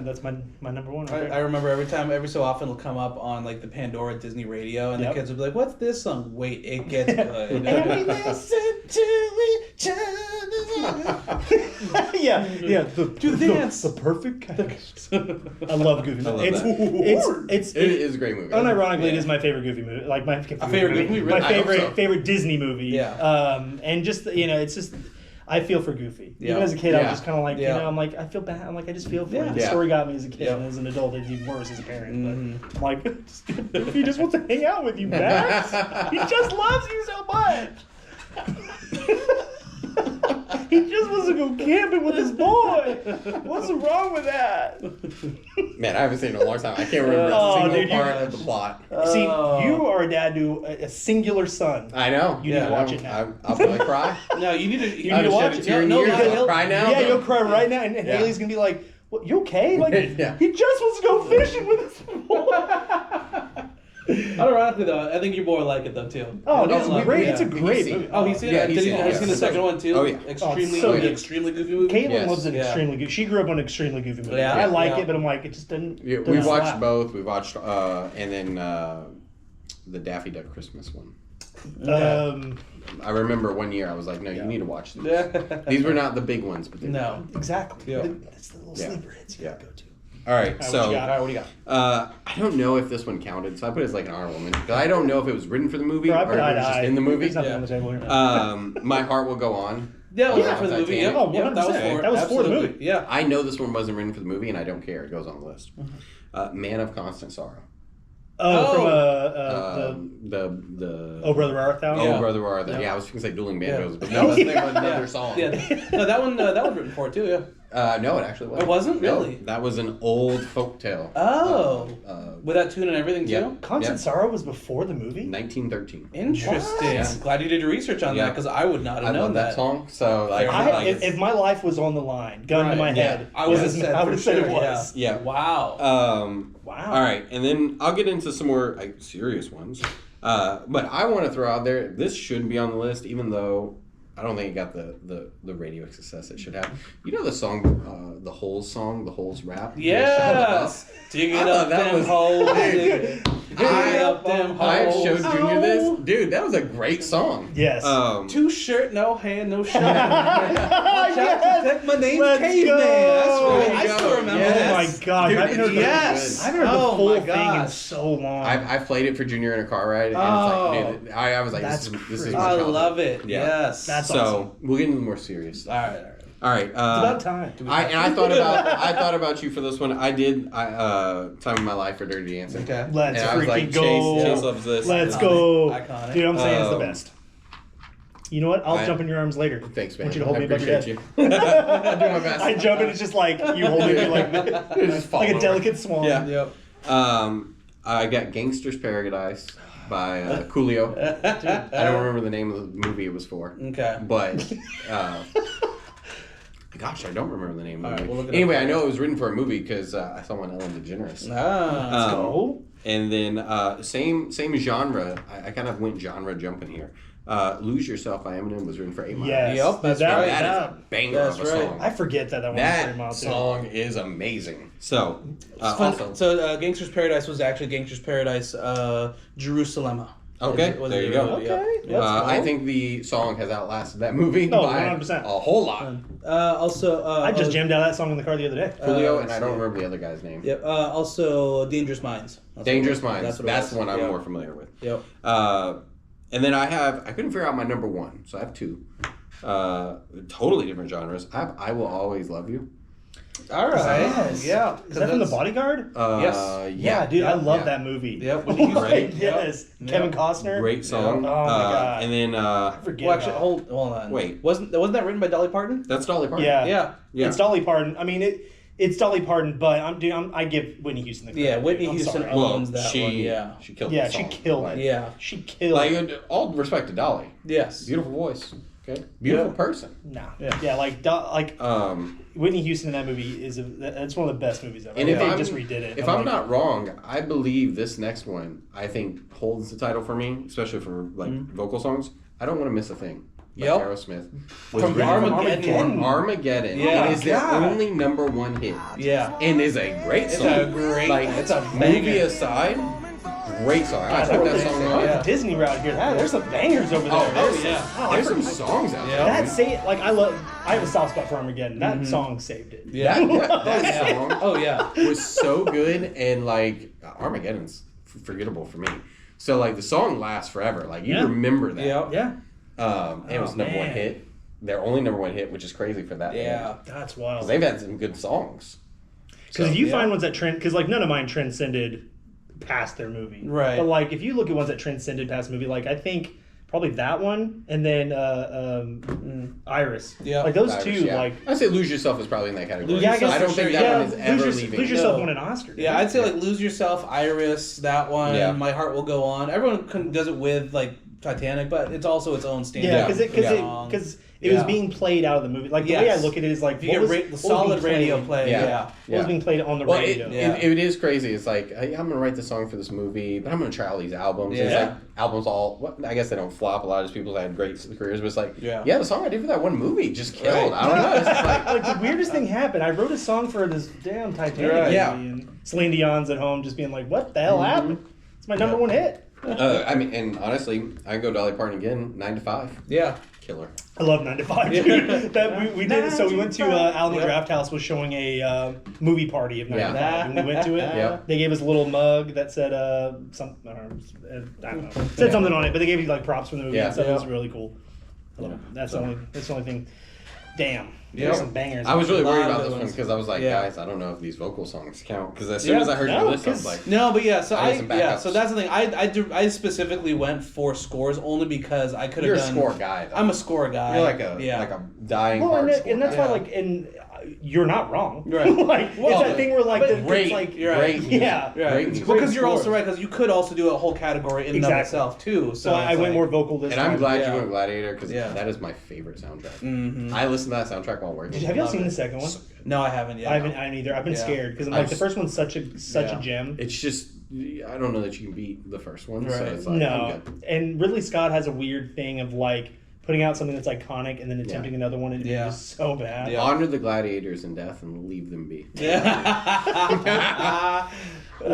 number one. I remember every so often it'll come up on like the Pandora Disney radio, and the kids will be like, "What's this song?" Wait, it gets good. And we listen to each other. Do the dance. The perfect cast. I love Goofy. It is a great movie. Unironically, it is my favorite Goofy movie. Like my favorite movie. My favorite Disney movie. Yeah. And just it's just. I feel for Goofy. Even as a kid, I was just kind of like, I'm like, I feel bad. I'm like, I just feel for him. The story got me as a kid, and as an adult, it's even worse as a parent. But I'm like, Goofy just wants to hang out with you, Max. He just loves you so much. He just wants to go camping with his boy. What's wrong with that? Man, I haven't seen it in a long time. I can't remember a single part of the plot. See, you are a dad to a singular son. I know. You need to watch it now. I'll probably cry. No, you need to watch it. I'll cry now. Yeah, you'll cry right now. And Haley's going to be like, what, you okay? Like, he just wants to go fishing with his boy. Unironically, though, I think your boy will like it though too. Oh, it's great. It's a great movie. Oh, he's seen it. Have you seen the second one too? Oh yeah, extremely goofy movie. Caitlin loves an extremely goofy. She grew up on an extremely goofy movie. Yeah, I like it, but I'm like, it just didn't. Yeah, we watched both. We watched and then the Daffy Duck Christmas one. I remember one year I was like, no, you need to watch these. These were not the big ones, but exactly. That's the little sleeper hits you gotta go to. All right, so what do you got? I don't know if this one counted, so I put it as like an honorable mention because I don't know if it was written for the movie or if it was just in the movie. My Heart Will Go On. Yeah, for the movie. Yeah, that was for the movie. Yeah, I know this one wasn't written for the movie, and I don't care. It goes on the list. Man of Constant Sorrow. The Oh Brother Art Thou? Oh Brother Art Thou. Yeah, I was going to say Dueling Banjos, but that was another song. Yeah, no, that was written for it too. Yeah. No, it actually wasn't. It wasn't? Really? That was an old folktale. Oh. With that tune and everything, too? Yeah. Constant Sorrow was before the movie? 1913. Interesting. Yeah. Glad you did your research on that, because I would not have known that. I love that song, so... if my life was on the line, gun to my head, I would have said it was. Yeah. Wow. Wow. All right, and then I'll get into some more serious ones. But I want to throw out there, this shouldn't be on the list, even though... I don't think it got the radio success it should have. You know the song, the Holes song, the Holes rap? Yes! Dig it up, them holes. I showed Junior this. Dude, that was a great song. Yes. Two shirt, no hand, no shirt. Watch out, protect my name's Caveman. That's right. I still remember Oh my this. god. Dude, I haven't heard yes. I haven't heard the Oh full my thing in gosh. so long. I've played it for Junior in a car ride, and it's like, dude, I was like, this is my I childhood. love it. Yeah. Yes. That's so awesome. we'll get into the more serious. All right. All right. It's about time. I thought about you for this one. I did Time of My Life for Dirty Dancing. Okay. Let's And I was freaking like, go. Chase loves this. Let's Iconic. go. Iconic. Dude, I'm saying it's the best. You know what? I'll jump in your arms later. Thanks, man. I want you to hold me above your appreciate head. you. I do my best. I jump and it's just like you holding me like Just fall like a over. delicate swan. Yeah. Yep. I got Gangster's Paradise by Coolio. I don't remember the name of the movie it was for. Okay. But, gosh, I don't remember the name of the All right, movie. we'll look it up Anyway, I later. know it was written for a movie because I saw one Ellen DeGeneres. Let's go. And then same genre. I kind of went genre jumping here. Lose Yourself by Eminem was written for 8 Mile. Yes. Yep, that's That- right. That is a banger That's of a right. song. I forget that one was That 3 miles. song is amazing. So, also, So Gangster's Paradise was actually Gangster's Paradise Jerusalem. okay, Was there the you go. movie, yeah. Okay. Yeah. I think the song has outlasted that movie Oh, by 100%. a whole lot. Also, I just jammed out that song in the car the other day. Julio, and let's I don't see. remember the other guy's name. Yep. Also, Dangerous Minds. Dangerous Minds. what it That's was. the one I'm Yep. more familiar with. Yep. And then I couldn't figure out my number one, so I have two. Totally different genres. I have I Will Always Love You. All right. Yes. Yeah. Is that from The Bodyguard? Yes. Yeah, dude, I love yeah. that movie. Yep. Right. Yes. Yep. Kevin Costner. Great song. Oh my God. And then I forget. Well, actually, about hold on. Wait. Wasn't that written by Dolly Parton? that's Dolly Parton. Yeah. Yeah. It's Dolly Parton. I mean, it's Dolly Parton, but I give Whitney Houston the credit. Yeah, Whitney I'm Houston sorry. owns that she, one. Yeah. she killed. Yeah, the she song. killed Like, it. Yeah. She killed Like it. all respect to Dolly. Yes. Beautiful voice. Okay. Beautiful Yeah. person. Nah. Yeah. Yeah, like Whitney Houston in that movie that's one of the best movies ever. And I if think they I'm just redid it. If I'm not wrong, I believe this next one I think holds the title for me, especially for like vocal songs. I Don't Want to Miss a Thing. By Yep. Aerosmith. Was From written Armageddon. Armageddon. Yeah. It is their God. only number one hit. Yeah. And is a great It's song. a great. Like, it's a movie banger. aside, great song. I God, took I that really song think on. Yeah. Disney route here. There's some bangers over there. Oh, yeah. Oh, There's some songs out Yeah. there. That I have a soft spot for Armageddon. That song saved it. Yeah. That song Oh yeah. was so good, and like Armageddon's forgettable for me. So like the song lasts forever. Like you Yeah. remember that. Yep. Yeah. And it was Oh, number one man. hit. Their only number one hit, which is crazy for that. Yeah. That's Because wild. they've had some good songs. Because if you yeah. find ones that because like none of mine transcended past their movie. Right. But like if you look at ones that transcended past movie, like I think probably that one and then Iris. Yeah. Like those Irish, two, yeah. like I'd say Lose Yourself is probably in that category. Yeah, I guess I don't for think sure, that yeah. one is ever leaving. Lose Yourself No. won an Oscar. didn't Yeah, it? I'd say like Lose Yourself, Iris, that one. Yeah. My Heart Will Go On. Everyone does it with like Titanic, but it's also its own standard. Yeah, Yeah. because it was Yeah. being played out of the movie. Like the Yes. way I look at it is like If you get the solid radio play, Yeah. What was being played on the Well, radio? it is crazy. It's like, hey, I'm going to write the song for this movie, but I'm going to try all these albums. Yeah. It's like, albums I guess they don't flop. A lot of these people had great careers, but it's like, Yeah. the song I did for that one movie just killed. Right. I don't know. It's just like, Like the weirdest thing happened. I wrote a song for this damn Titanic Right. movie, Yeah. and Celine Dion's at home just being like, "What the hell happened? It's my number one hit." I mean, and honestly, I can go Dolly Parton again, 9 to 5. Yeah. Killer. I love 9 to 5, dude. That we did. So we went to Alamo Yep. Draft House was showing a movie party of 9 to 5, Yeah. and we went to it. Yeah. They gave us a little mug that said something. I don't know. Said something on it, but they gave you like props from the movie Yeah. and stuff. It was Yeah. really cool. I love it. That's the only thing. Damn. Yeah. There's some bangers. I was really A lot worried of about good this one ones. because I was like, Yeah. guys, I don't know if these vocal songs count. Because as soon as I heard No, you list, I was 'cause- like, No, but yeah, so I need some backups. so that's the thing. I specifically went for scores only because I could have you're a done. score guy, though. I'm a score guy. You're like a dying Well, hard and, score and that's guy. why, like, you're not wrong. Right. Like, Well, it's that thing where, like, Great, it's like, You're great right. music. Yeah. Yeah, Great music. because you're Great also score. right because you could also do a whole category in and of Exactly. itself too. So I it's went like- more vocal this And time. I'm glad Yeah. you went Gladiator because Yeah. that is my favorite soundtrack. Mhm. I listen to that soundtrack while working. Have y'all Love seen it. the second one? No, I haven't yet. I haven't either. I've been Yeah. scared because I'm I've like, the first one's such a Yeah. gem. It's just, I don't know that you can beat the first one. So Right. it's like, I'm No. good. And Ridley Scott has a weird thing of, like, putting out something that's iconic and then attempting another one and it Yeah. is so bad. Yeah. Honor the gladiators in death and leave them be. Yeah.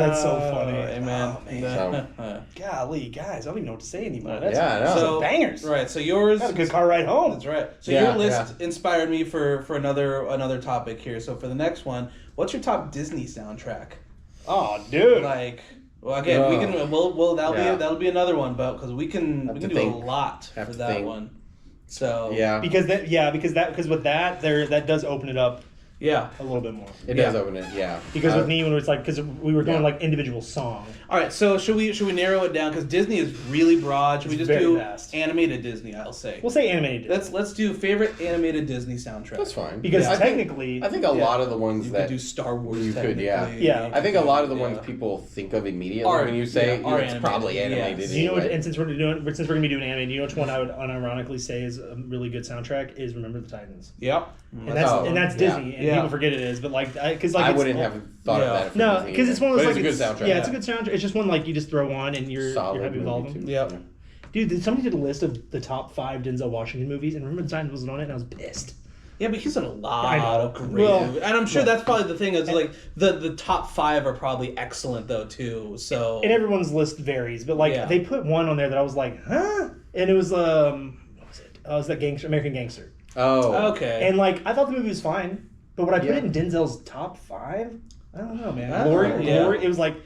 That's so funny. Hey, man. Oh, man. Golly, guys, I don't even know what to say anymore. That's I know. so bangers. Right, so yours... That's a good car ride home. That's right. So Yeah, your list inspired me for another topic here. So for the next one, what's your top Disney soundtrack? Oh, dude. Like... Well, again, we can. That'll be another one, but because we can do a lot for that one. So because with that does open it up. Yeah, a little bit more. It does open it, Because with me, when it's like, because we were going like individual song. All right, so should we narrow it down? Because Disney is really broad. Should we just do vast. Animated Disney? I'll say. We'll say animated. Let's do favorite animated Disney soundtrack. That's fine. Because technically, I think a lot of the ones you that could do Star Wars. You could, yeah. I think a lot of the ones people think of immediately when you say it's probably animated. Yes. You know what? And since we're gonna be doing animated, you know which one I would unironically say is a really good soundtrack is "Remember the Titans." Yep. And that's Disney, and people forget it is, but like, because like I wouldn't have thought of that. No, because it's one of those like it's a good soundtrack. Yeah, it's a good soundtrack. It's just one like you just throw on and you're happy with all of them. Yeah. Dude, somebody did a list of the top 5 Denzel Washington movies, and Remember the Titans wasn't on it, and I was pissed. Yeah, but he's in a lot of great movies. And I'm sure that's probably the thing. Is like the top 5 are probably excellent though too. So and everyone's list varies, but like they put one on there that I was like, huh? And it was what was it? Oh, it was that American Gangster. Oh, okay. And like I thought the movie was fine, but when I put it in Denzel's top 5, I don't know, man. Glory. It was like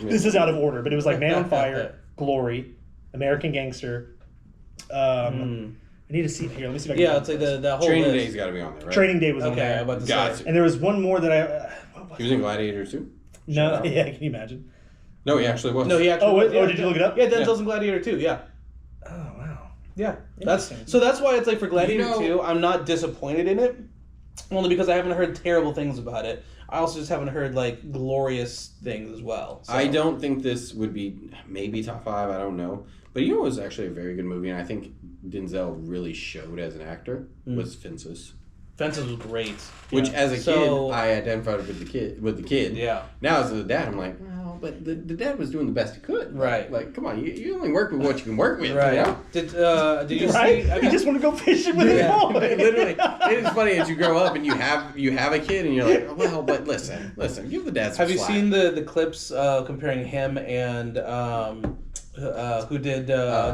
this is out of order, but it was like Man on Fire, Glory, American Gangster. I need to see here. Let me see if I can. Yeah, it's like the whole Training list. Day's got to be on there, right? Training Day was on Okay, there. I'm about to say. And there was one more that I. He was in Gladiator too. No, can you imagine? No, he actually was. No, he actually. Did you look it up? Yeah, Denzel's in Gladiator 2. Yeah. Oh wow. Yeah, that's why it's like for Gladiator 2, I'm not disappointed in it, only because I haven't heard terrible things about it. I also just haven't heard like glorious things as well. So. I don't think this would be maybe top 5. I don't know, but it was actually a very good movie, and I think Denzel really showed as an actor was Fences. Fences was great. Which as a kid I identified with the kid. Yeah. Now as a dad, I'm like, well, but the dad was doing the best he could. Right. Like, come on, you only work with what you can work with. Right. You know? Did you see? I mean, just want to go fishing with his boy. Literally, it is funny as you grow up and you have a kid and you're like, oh, well, but listen, give the dad some Have you slack. seen the clips comparing him and who did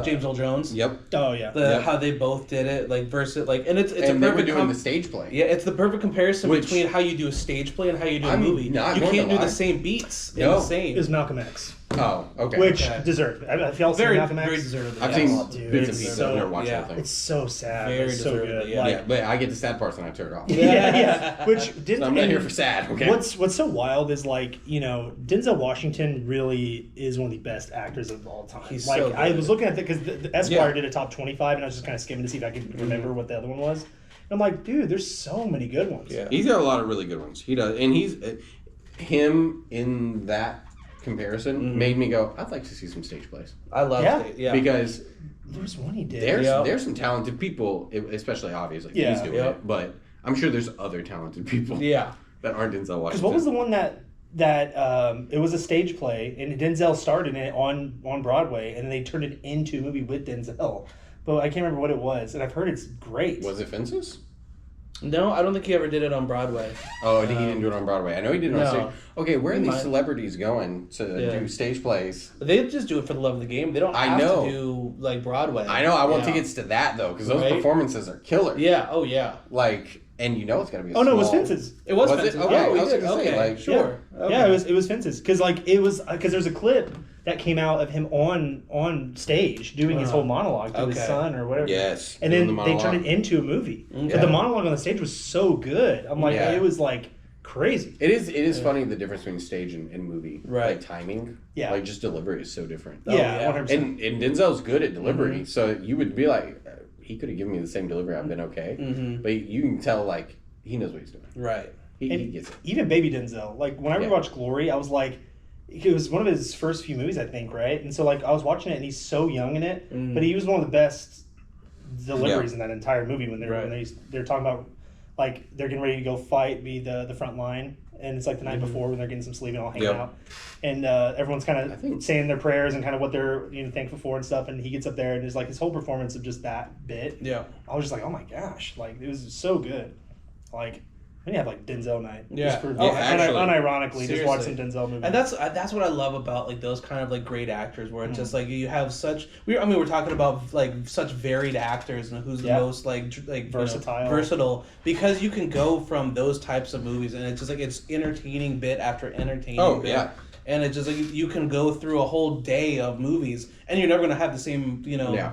James Earl Jones? Yep. Oh yeah. How they both did it, like versus like, and it's and a they were perfect doing the stage play. Yeah, it's the perfect comparison between how you do a stage play and how you do a movie. You can't do the same beats in the same. It was Malcolm X. Oh, okay. Which deserved. Have y'all seen Malcolm X? Very deserved. I've seen bits and pieces. I've never watched the whole thing. It's so sad. Very it's so deserved, good. yeah. But I get the sad parts and I turn it off. Yeah. Which so I'm not here for sad. Okay. What's so wild is like Denzel Washington really is one of the best actors of all time. He's like so good. I was looking at because the Esquire did a top 25, and I was just kind of skimming to see if I could remember what the other one was. And I'm like, dude, there's so many good ones. Yeah. He's got a lot of really good ones. He does, and he's him in that comparison made me go, I'd like to see some stage plays. I love it. Yeah. Because there's one he did. There's some talented people, especially obviously he's doing it, but I'm sure there's other talented people. Yeah. That aren't Denzel Washington. Because what was the one that it was a stage play and Denzel starred in it on Broadway and they turned it into a movie with Denzel, but I can't remember what it was, and I've heard it's great. Was it Fences? No, I don't think he ever did it on Broadway. Oh, he didn't do it on Broadway. I know he did it on stage. Okay, where are these celebrities going to do stage plays? They just do it for the love of the game. They don't have to do like Broadway. I know. I want tickets to that though, because those performances are killer. Yeah. Oh yeah. Like, and it's gonna be. No, it was Fences. It was Fences. Okay, Yeah, I was did. gonna say, like, sure. Yeah, Okay. yeah, it was Fences because there's a clip that came out of him on stage doing his whole monologue to his son or whatever. Yes. And then they turned it into a movie. But the monologue on the stage was so good. I'm like, it was like crazy. It is funny the difference between stage and movie. Right. Like timing. Yeah. Like just delivery is so different. Yeah, 100%. And Denzel's good at delivery, so you would be like, he could have given me the same delivery. I've been okay. Mm-hmm. But you can tell like he knows what he's doing. Right. He gets it. Even Baby Denzel, like when I rewatched Glory, I was like, it was one of his first few movies, I think, right? And so like I was watching it, and he's so young in it, but he was one of the best deliveries in that entire movie when they're talking about like they're getting ready to go fight, be the front line, and it's like the night before when they're getting some sleep and all hanging out, and everyone's kind of saying their prayers and kind of what they're thankful for and stuff, and he gets up there and there's like his whole performance of just that bit. Yeah. I was just like, oh my gosh, like it was so good, like. And you have like Denzel night. Yeah. Just for, actually. unironically, just watch Seriously. some Denzel movies. And that's what I love about like those kind of like great actors, where it's just like you have such. We're talking about like such varied actors and who's the most like versatile, versatile, because you can go from those types of movies and it's just like it's entertaining bit after entertaining bit. Yeah. And it's just like you can go through a whole day of movies, and you're never gonna have the same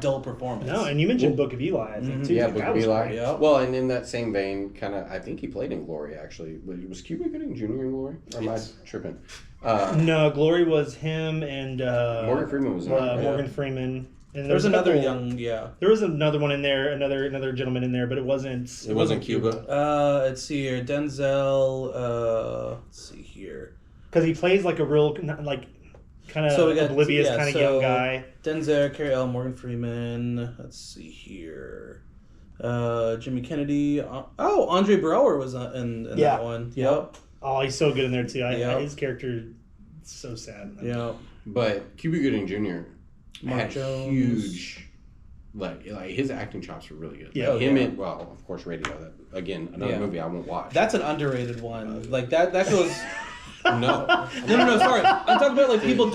dull performance. No, and you mentioned Book of Eli, I think too. Yeah, Like, Book that of was Eli. great. Yeah. Well, and in that same vein, kind of, I think he played in Glory actually. Was Cuba Gooding Jr. in Glory? Or am I tripping? No, Glory was him and Morgan Freeman was in it, right? Morgan Freeman. And There's another couple, There was another one in there, another gentleman in there, but it wasn't. It wasn't Cuba. Let's see here, Denzel. Let's see here. Because he plays like a real like kind of oblivious kind of young guy. Denzel, Carey L, Morgan Freeman. Let's see here. Jimmy Kennedy. Andre Braugher was in that one. Yep. Oh, he's so good in there too. His character is so sad. Yeah. But Cuba Gooding Jr. Mark had Jones. huge, like his acting chops were really good. Yeah. Like, in well, of course, Radio. That again, another movie I won't watch. That's an underrated one. Like that goes. No. No. Sorry, I'm talking about like people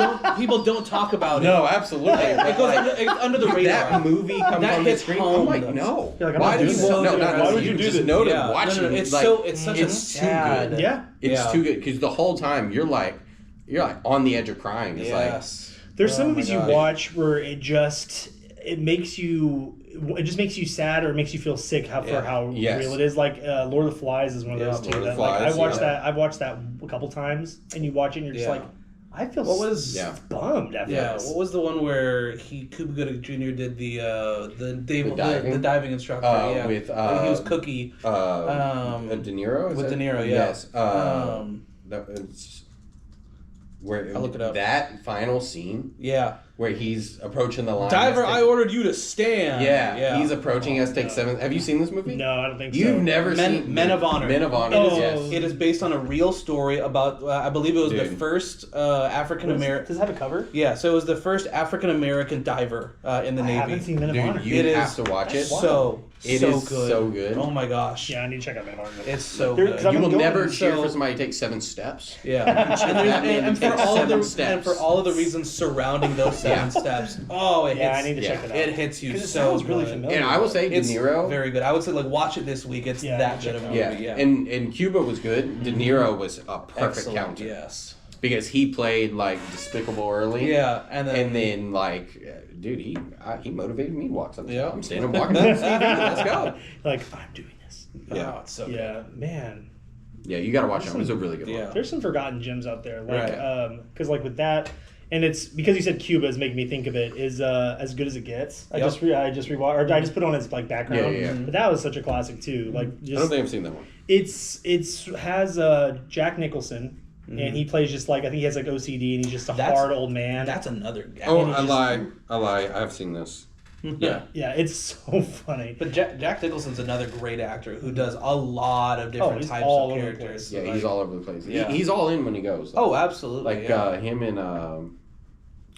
don't talk about it. No, absolutely. It goes under the radar. That movie comes That on the hits screen. home. I'm like, no. You're like, I'm why not do doing you? this. No, not Why this. would you do just this? know to Yeah. watch No, it. it's like, so it's such a it's sad. too good. Yeah. It's too good because the whole time you're like on the edge of crying. It's Yes. There's some movies you gosh. watch where it just makes you sad or it makes you feel sick for how Yes. real it is. Like Lord of the Flies is one of those too. Lord of the That, like, Flies, I watched that. I've watched that a couple times, and you watch it and you're just Yeah. like, I feel bummed after this. What was the one where Cuba Gooding Jr. did the diving instructor? with he was Cookie. De Niro. With De Niro, yeah. Yes. It's where I'll look it up. That final scene. Yeah. Where he's approaching the line. Diver, I ordered you to stand. Yeah, he's approaching us. Take 7. Have you seen this movie? No, I don't think so. You've never seen Men of Honor. Men of Honor. Oh. Yes. It is based on a real story about, I believe it was the Dude. first African American. Does it have a cover? Yeah, so it was the first African American diver in the I Navy. haven't seen Men of Dude, Honor. you It have is to watch it. It is is good. so good. Oh my gosh. Yeah, I need to check out Men of Honor. It's so There- good. 'cause I'm You will going, never cheer so- for somebody to take 7 steps. Yeah, That man and for takes all of 7 the steps. and for all of the reasons surrounding those 7 steps. Oh, it Yeah, hits. I need to check it out. It hits you 'Cause it so sounds really good. familiar. And I will say, De It's Niro. very good. I would say like watch it this week. It's Yeah, that check good of it a out. movie. Yeah, Yeah, and Cuba was good. De Niro was a perfect excellent. counter Yes. because he played like Despicable early. Yeah, and then like, dude, he motivated me to walk something. Yeah. I'm standing walking down the TV. Let's go. Like, I'm doing this. oh, it's so good. Yeah, man. Yeah, you got to watch it. It was a really good Yeah. one. There's some forgotten gems out there, like Right. because like with that, and it's because you said Cuba is making me think of it is As Good as It Gets. I Yep. just rewatched, or I just put on its like background. Yeah. But that was such a classic too. Like I don't just think I've seen that one. it's has Jack Nicholson. And he plays just like I think he has like OCD and he's just a hard old man. That's another guy. Oh, I lie. I've seen this. Yeah. Yeah, it's so funny. But Jack Nicholson's another great actor who does a lot of different he's types all of over the characters. Yeah, Like- he's all over the place. Yeah. He's all in when he goes. Oh, absolutely. Like yeah. him and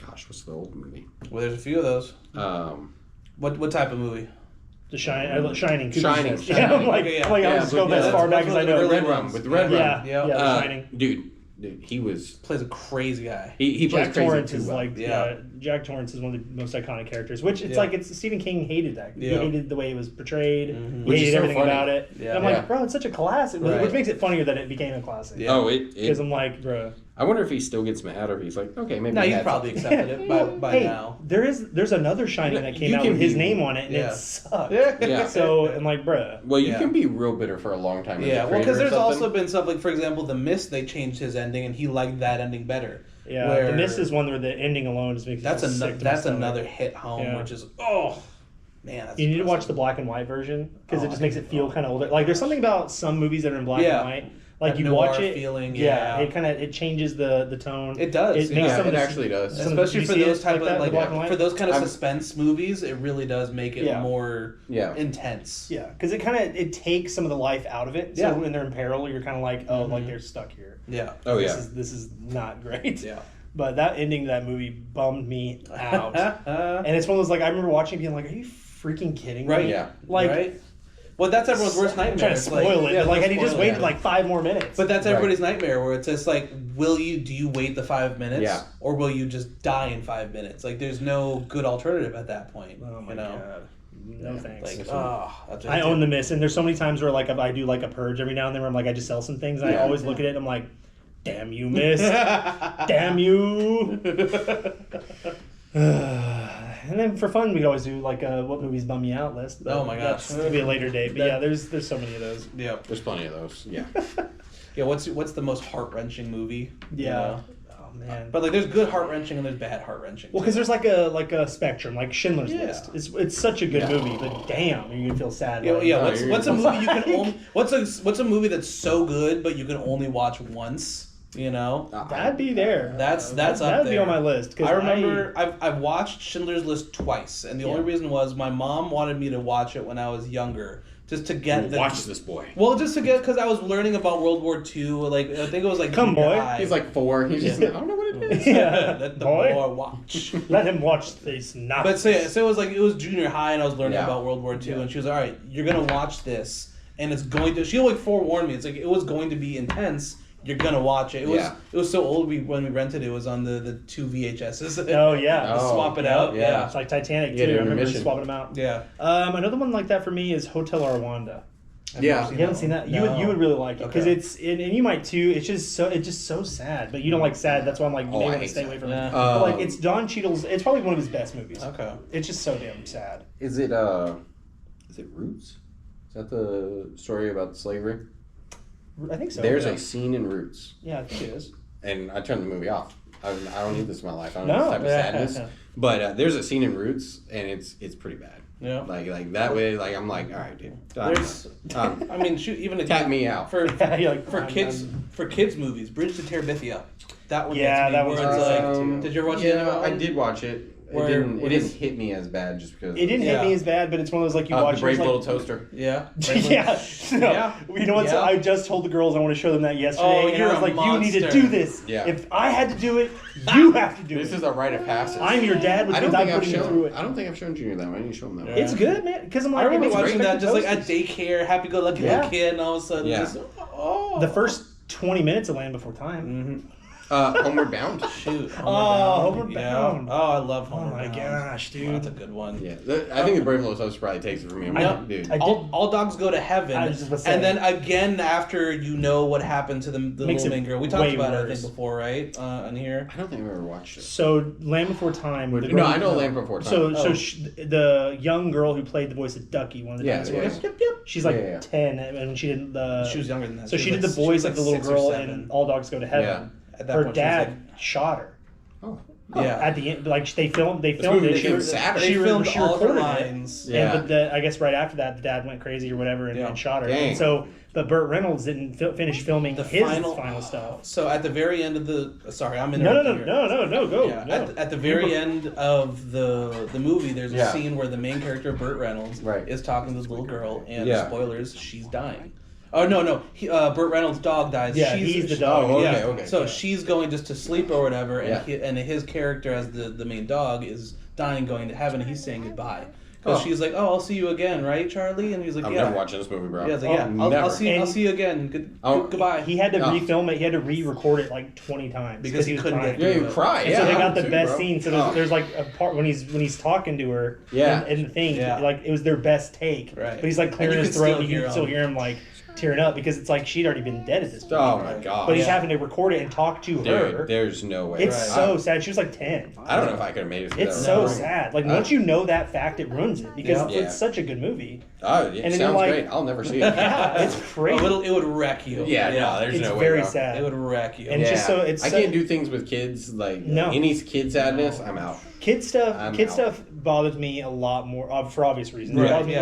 gosh, what's the old movie? Well, there's a few of those. What type of movie? The Shining. Shining. Yeah, I'm like, Okay, yeah. I'll just go Yeah, as far back as I know. really Red Rum with the Red Rum. Yeah, The Shining. Dude, he was. Plays a crazy guy. He plays Jack crazy Torrance too is well. like Jack Torrance is one of the most iconic characters. Which it's Yeah. like it's Stephen King hated that. He Yeah. hated the way it was portrayed. Which He is hated so everything funny. about it. Yeah. And I'm Yeah. like, bro, it's such a classic. Right. Which makes it funnier that it became a classic. Yeah. Oh, Because I'm like, bro. I wonder if he still gets mad or if he's like, okay, maybe. No, he he's had probably something. accepted it by Hey, now. there's another Shining that came You out can with his be- name on it, and Yeah. it sucked. Yeah. So I'm like, bruh. Well, you Yeah. can be real bitter for a long time. as a Yeah, well, creator because or there's something. also been stuff like, for example, The Mist. They changed his ending, and he liked that ending better. Yeah, Where- The Mist is one where the ending alone just makes That's you feel sick to my that's stomach. another hit home, Yeah. which is man. That's You need to depressing. watch the black and white version because Oh, it just makes it feel kind of older. Like there's something about some movies that are in black Yeah. and white. Like That you noir watch it, feeling, yeah. it changes the tone. It does, It yeah. makes Yeah, some it of the- actually does. some of the- Especially do for you see those it type of that, like black and white? for those kind of I'm- suspense movies, it really does make it Yeah. more Yeah. intense. Yeah, because it takes some of the life out of it. So Yeah. when they're in peril, you're kind of like, oh, like they're stuck here. Yeah. Oh This yeah. is not great. Yeah. But that ending to that movie bummed me out. And it's one of those like I remember watching it being like, are you freaking kidding me? Right. Yeah. Like right. Well, that's everyone's worst nightmare. I'm trying to It's like, spoil it. yeah, but like, don't had he just spoil it. waited like 5 more minutes? But that's everybody's nightmare, where it's just like, do you wait the 5 minutes, or will you just die in 5 minutes? Like, there's no good alternative at that point. Oh my god. No thanks. Like, that's I own the Mist, and there's so many times where like if I do like a purge every now and then where I'm like I just sell some things, and I always look at it and I'm like, damn you, Mist. Damn you. And then for fun, we always do like a what movies bum me out list. Oh my gosh, that's to be a later date. But yeah, there's so many of those. Yeah, There's plenty of those. Yeah. yeah. What's the most heart wrenching movie? Yeah. You know? Oh man. But like, there's good heart wrenching and there's bad heart wrenching. Well, because there's like a spectrum, like Schindler's List. It's such a good movie, but damn, you're gonna feel sad. What's a movie you can only what's a movie that's so good but you can only watch once? You know, that'd be there. That's up that'd there. be on my list. I remember I've watched Schindler's List twice, and the only reason was my mom wanted me to watch it when I was younger, just to get watch this boy. Well, just to get because I was learning about World War II. Like I think it was like Come boy, he's like 4. He's just I don't know what it is. Yeah, let the boy watch. Let him watch these nuts. But so it was junior high, and I was learning about World War II, and she was like, all right, you're gonna watch this, and it's going to. She like forewarned me. It's like it was going to be intense. You're gonna watch it. It was so old. When we rented it, was on the 2 VHSs. Oh yeah, swap it out. Yeah, it's like Titanic too. I remember swapping them out. Yeah. Another one like that for me is Hotel Rwanda. You haven't seen that? No. You would really like it because it's and you might too. It's just so sad. But you don't like sad. That's why I'm like maybe I want to stay away from it. But like it's Don Cheadle's. It's probably one of his best movies. Okay. It's just so damn sad. Is it Roots? Is that the story about slavery? I think so. There's a scene in Roots. Yeah, I think it is. And I turned the movie off. I don't need this in my life. I don't No. need this type of sadness. But there's a scene in Roots, and it's pretty bad. Yeah. Like that way. Like I'm like, all right, dude. I mean, shoot, even tap me out for like, for kids movies. Bridge to Terabithia. That one. Yeah, that was like. Did you ever watch it? Yeah, I did watch it. It didn't hit me as bad just because. It didn't hit me as bad, but it's one of those like you watch. The Brave like, Little Toaster. Yeah. Yeah. You know what? So I just told the girls I want to show them that yesterday, and I was like, "You need to do this. Yeah. If I had to do it, you have to do it. This is a rite of passage. I'm your dad, which means I'm putting you through it. I don't think I've shown Junior that one. I need to show him that one. It's good, man. Because I'm like, I remember watching that just like at daycare, happy-go-lucky little kid, and all of a sudden, the first 20 minutes of Land Before Time. Mm-hmm. Homeward Bound. Shoot. Homeward Bound. Oh, I love Homeward Bound. Oh my gosh, dude. That's a good one. Yeah, I think the Brave Little Toaster probably takes it from me. Dude. All dogs go to heaven, and then again after you know what happened to the little main girl. We talked about it I think before, right? On here. I don't think I've ever watched it. So Land Before Time. No, I know Land Before Time. So the young girl who played the voice of Ducky, one of the dinosaurs. Yep. She's like 10, and she did the. She was younger than that. So she did the voice of the little girl in All Dogs Go to Heaven. Yeah. At that Her point, dad shot her. Oh. Yeah. At the end, like they filmed it. They filmed all her recorded lines. Yeah. And, but I guess right after that, the dad went crazy or whatever and shot her. Dang. And so, but Burt Reynolds didn't finish filming his final stuff. So at the very end of the sorry, I'm interrupting. No, go. Yeah. No. At the very end of the movie, there's a scene where the main character, Burt Reynolds, is talking to this little girl, and spoilers, she's dying. Oh no! Burt Reynolds' dog dies. Yeah, he's the dog. Oh, okay. So she's going just to sleep or whatever, and his character as the main dog is dying, going to heaven, and he's saying goodbye. Because she's like, "Oh, I'll see you again, right, Charlie?" And he's like, I'm "Yeah." never watching this movie, bro. Yeah, it's like, I'll see you again. Goodbye. He had to refilm it. He had to re-record it like 20 times because he couldn't get through it. Yeah, you cry. And so they got the best scene. So there's like a part when he's talking to her. In the thing, like it was their best take. Right. But he's like clearing his throat, and you can still hear him like tearing up because it's like she'd already been dead at this point. Oh my god! But he's having to record it and talk to her. There's no way. It's so sad. She was like 10. I don't know if I could have made it through that. It's so sad. Like once you know that fact, it ruins it because it's such a good movie. Oh, it sounds great. I'll never see it. Yeah, it's crazy. It would wreck you. Yeah, no, there's no way. It's very sad. It would wreck you. And it's just so I can't do things with kids like any kid sadness. I'm out. Kid stuff bothers me a lot more for obvious reasons. It bothers me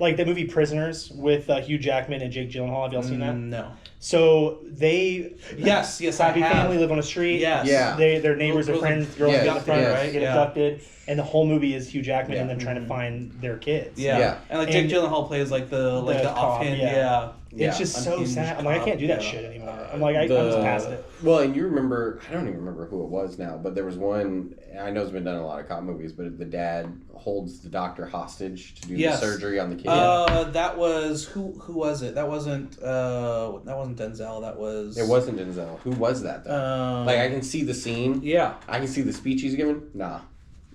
like the movie Prisoners with Hugh Jackman and Jake Gyllenhaal. Have y'all seen that? No. So they yes, happy family live on a street. Yes. Yeah. Their neighbors are friends. Girls get in the front, right? Get abducted, and the whole movie is Hugh Jackman and them trying to find their kids. Yeah. And like Jake Gyllenhaal plays like the offhand. Yeah. It's just so Unhinged sad. I'm like, I can't do that cop, shit anymore. I'm like, I'm just past it. Well, and you remember, I don't even remember who it was now, but there was one, I know it's been done in a lot of cop movies, but the dad holds the doctor hostage to do the surgery on the kid. That was, who was it? That wasn't Denzel, that was... It wasn't Denzel. Who was that, though? Like, I can see the scene. Yeah. I can see the speech he's giving. Nah,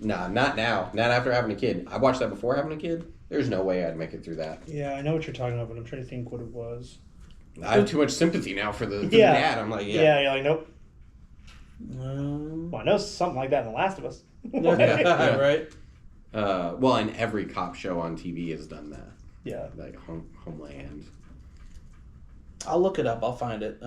not now. Not after having a kid. I watched that before having a kid. There's no way I'd make it through that. Yeah, I know what you're talking about, but I'm trying to think what it was. I have too much sympathy now for the dad. I'm like, yeah, you're like, nope. Well, I know something like that in The Last of Us. Yeah, right. Well, and every cop show on TV has done that. Yeah. Like Homeland. I'll look it up. I'll find it.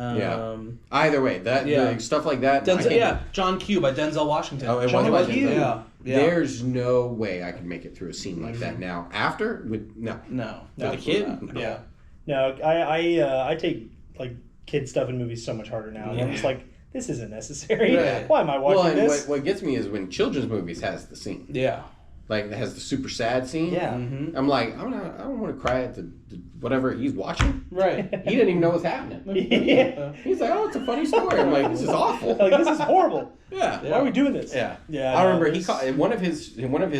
Either way, like, stuff like that. Denzel, John Q by Denzel Washington. Oh, it John was by Q. Denzel. Yeah. There's no way I could make it through a scene like that now. After, no. No. For the kid? Not. No. Yeah. No, I take like kid stuff in movies so much harder now. Yeah. I'm just like, this isn't necessary. Right. Why am I watching this? What gets me is when children's movies has the scene. Yeah. Like, it has the super sad scene. Yeah. Mm-hmm. I'm like, I don't want to cry at the whatever he's watching. Right. He didn't even know what's happening. Yeah. He's like, oh, it's a funny story. I'm like, this is awful. Like, this is horrible. Yeah. Why are we doing this? Yeah. Yeah. I remember he caught in one of his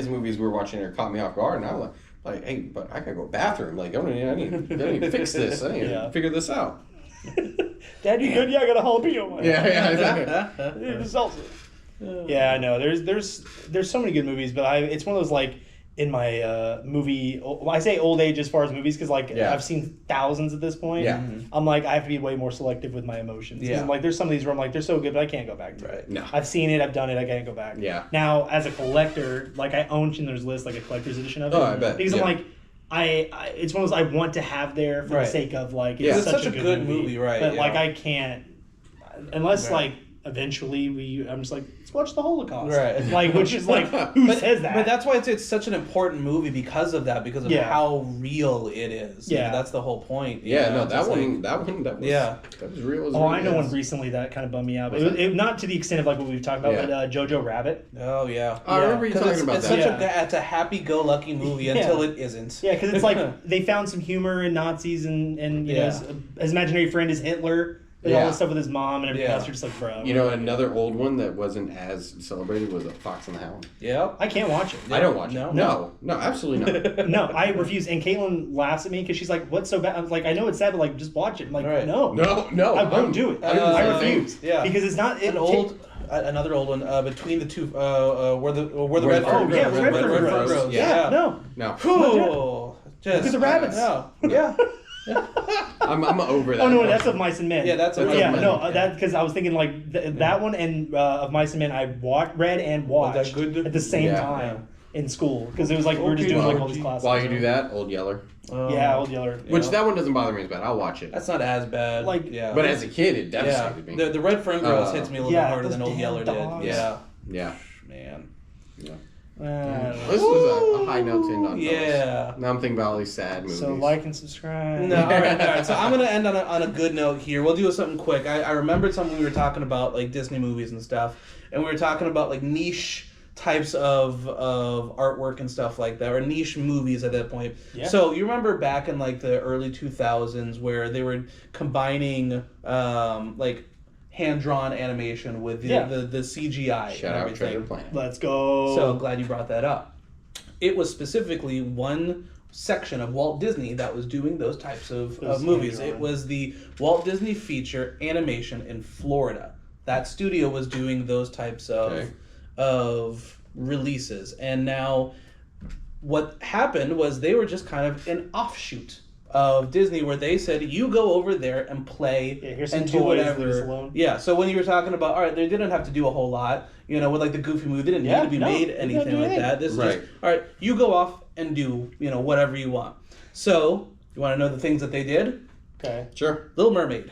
movies we were watching here caught me off guard, and I was like, hey, but I gotta go to the bathroom. Like, I need to fix this. I need to figure this out. Dad, you good? Yeah, I got a jalapeno. Yeah, exactly. It's salsa. Yeah, I know. There's so many good movies, but it's one of those like in my movie. I say old age as far as movies because I've seen thousands at this point. Yeah. I'm like I have to be way more selective with my emotions. Yeah. I'm like there's some of these where I'm like they're so good, but I can't go back to it. No. I've seen it. I've done it. I can't go back. Yeah. Now as a collector, like I own Schindler's List, like a collector's edition of it. Oh, I bet. Because I'm like. It's one of those I want to have there for the sake of like it's such a good movie, right? But like I can't unless like eventually I'm just like let's watch the Holocaust, right? Like which is like who says that? But that's why it's such an important movie because of that, because of how real it is. Yeah, that's the whole point. Yeah, no, that was real. I know one recently that kind of bummed me out. It not to the extent of like what we've talked about, but Jojo Rabbit. Oh yeah, I remember you talking about that. It's a happy-go-lucky movie until it isn't. Yeah, because it's like they found some humor in Nazis and you know his imaginary friend is Hitler. And all this stuff with his mom and everything else. You're just like, bro. You know, another old one that wasn't as celebrated was A Fox and the Hound. Yeah. I can't watch it. I don't watch it. No, absolutely not. No, I refuse. And Caitlin laughs at me because she's like, what's so bad? I was like, I know it's sad, but like, just watch it. I'm like, no. I won't do it. I refuse. Yeah. Because it's not... Another old one between the two, where the red fern grows. Red fern grows. Yeah, no. Just look at the rabbits. No. Yeah. I'm over that. Oh no, that's Of Mice and Men. Yeah, that's Of Mice and Men. No, that because I was thinking like that one and Of Mice and Men I read and watched at the same time in school because it was like we were just doing like all these classes. While you do that, Old Yeller. Old Yeller. Which that one doesn't bother me as bad. I'll watch it. That's not as bad. But as a kid, it devastated me. The Red Fern Girls hits me a little bit harder than Old Yeller dogs. did. Yeah. Man. Yeah. This was a high note to end on. Yeah. Now I'm thinking about all these sad movies. So like and subscribe. No, all right. So I'm gonna end on a good note here. We'll do something quick. I remembered something we were talking about, like Disney movies and stuff, and we were talking about like niche types of artwork and stuff like that, or niche movies at that point. Yeah. So you remember back in like the early 2000s where they were combining like hand-drawn animation with the CGI. Shout out Treasure Planet. Let's go. So glad you brought that up. It was specifically one section of Walt Disney that was doing those types of movies. It was the Walt Disney Feature Animation in Florida. That studio was doing those types of releases. And now what happened was they were just kind of an offshoot of Disney where they said, you go over there and play and do whatever. Yeah, so when you were talking about, all right, they didn't have to do a whole lot, you know, with like the Goofy movie, they didn't need to be made anything like that. This is just, all right, you go off and do, you know, whatever you want. So, you want to know the things that they did? Okay. Sure. Little Mermaid,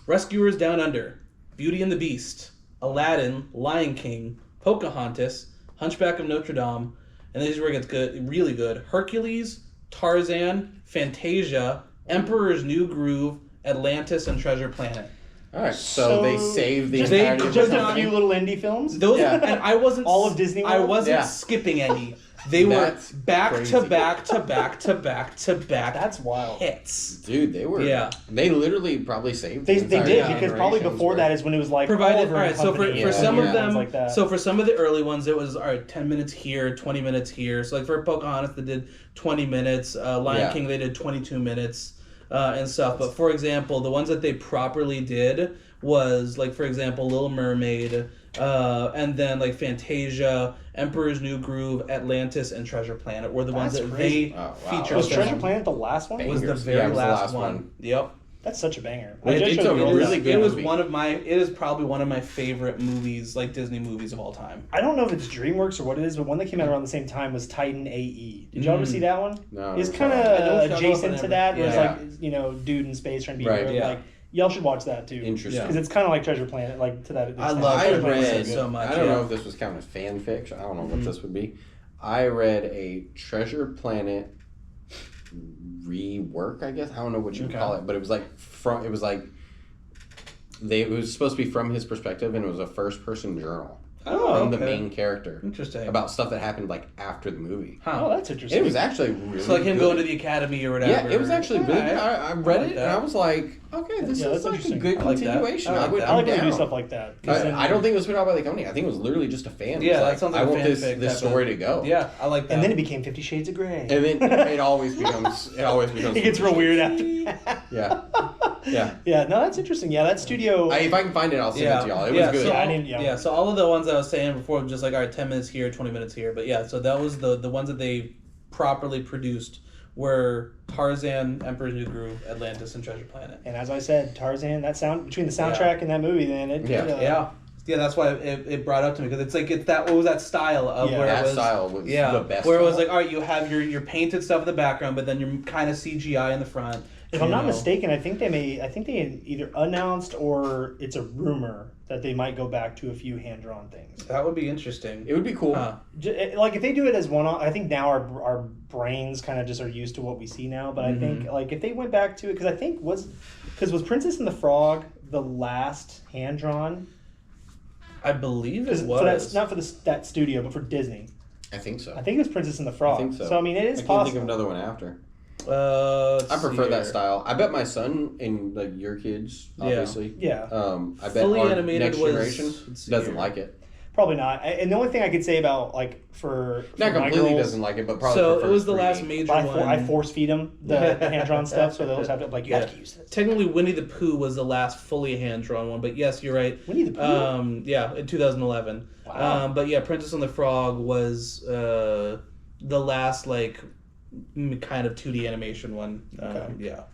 Rescuers Down Under, Beauty and the Beast, Aladdin, Lion King, Pocahontas, Hunchback of Notre Dame, and this is where it gets good, really good, Hercules, Tarzan, Fantasia, Emperor's New Groove, Atlantis, and Treasure Planet. All right, so they saved the entirety of just a few little indie films. Those, and I wasn't all of Disney World? I wasn't skipping any. They were That's back crazy. to back to back to back to back. That's wild. Hits. Dude, they were. Yeah. They literally probably saved. They the entire did because probably generation's before worth. that is when it was like Provided, Oliver all right. and So Company for and some of things them, like that. so for some of the early ones, it was all right. 10 minutes here, 20 minutes here. So like for Pocahontas, they did 20 minutes. Lion King, they did 22 minutes and stuff. But for example, the ones that they properly did was like, for example, Little Mermaid, and then like Fantasia, Emperor's New Groove, Atlantis, and Treasure Planet were the ones That's that crazy. they wow. featured. was film. Treasure Planet the last one? Was the Bangers. very Yeah, it was the last last one. one. Yep. That's such a banger. It- just it's showed a girls really that. good It was movie. one of my. It is probably one of my favorite movies, like Disney movies of all time. I don't know if it's DreamWorks or what it is, but one that came out around the same time was Titan AE. Did y'all ever see that one? No, It's never kind saw it. I know of it's adjacent to that, where Yeah. it's like, dude in space trying to be a Right, hero. yeah. Like, y'all should watch that too. Interesting. Because it's kind of like Treasure Planet, like to that extent. I love I Treasure Planet read so much. I don't yeah. know if this was counted as fan fiction. I don't know what this would be. I read a Treasure Planet rework. I guess I don't know what you would Okay. call it, but it was like from. It was like it was supposed to be from his perspective, and it was a first person journal Oh, from the okay. main character Interesting. about stuff that happened like after the movie. Oh, that's interesting. It was actually really So like him good. going to the academy or whatever. Yeah, it was actually really good. Alright. I read like it that. and I was like, okay, this Yeah, is that's like a interesting. good I like that. continuation. I like that. I like when they down. do stuff like that. 'Cause then- I don't think it was put out by the company. I think it was literally just a fan. Yeah, It that was sounds like I a want this fanfic this type story of- to go. Yeah, I like that. And then it became 50 Shades of Grey. And then it always becomes. It gets real weird after that. Yeah, yeah. Yeah, no, that's interesting. Yeah, that studio. If I can find it, I'll send it to y'all. It yeah, was good. So, Yeah, I didn't- yeah. So all of the ones I was saying before were just like, all right, 10 minutes here, 20 minutes here. But yeah, so that was the ones that they properly produced were Tarzan, Emperor's New Groove, Atlantis, and Treasure Planet. And as I said, Tarzan, that sound between the soundtrack and that movie, then it. Yeah, that's why it brought up to me because it's like it's that what was that style of Yeah. where That it was style was yeah the best where it was style. like all right you have your painted stuff in the background but then you're kind of CGI in the front. If I'm not mistaken, I think they either announced or it's a rumor that they might go back to a few hand drawn things. That would be interesting. It would be cool. Huh. Like if they do it as one, I think now our brains kind of just are used to what we see now. But I think like if they went back to it, because I think was Princess and the Frog the last hand drawn? I believe it For was. not for that studio, but for Disney. I think so. I think it was Princess and the Frog. I think so. I mean, it is I can't possible. think of another one after. Let's I see prefer that here. style. I bet my son and like your kids, obviously. Yeah. I bet Fully our animated next was- generation let's see doesn't here. like it. Probably not. And the only thing I could say about like for Not my completely girls, doesn't like it, but probably So it prefers was the 3D. last major I, one. I force feed them the hand drawn stuff, so they'll have to like you have to use this. Technically, Winnie the Pooh was the last fully hand drawn one, but yes, you're right. Winnie the Pooh? Yeah, in 2011. Wow. But yeah, Princess and the Frog was the last like kind of 2D animation one. Okay. Yeah.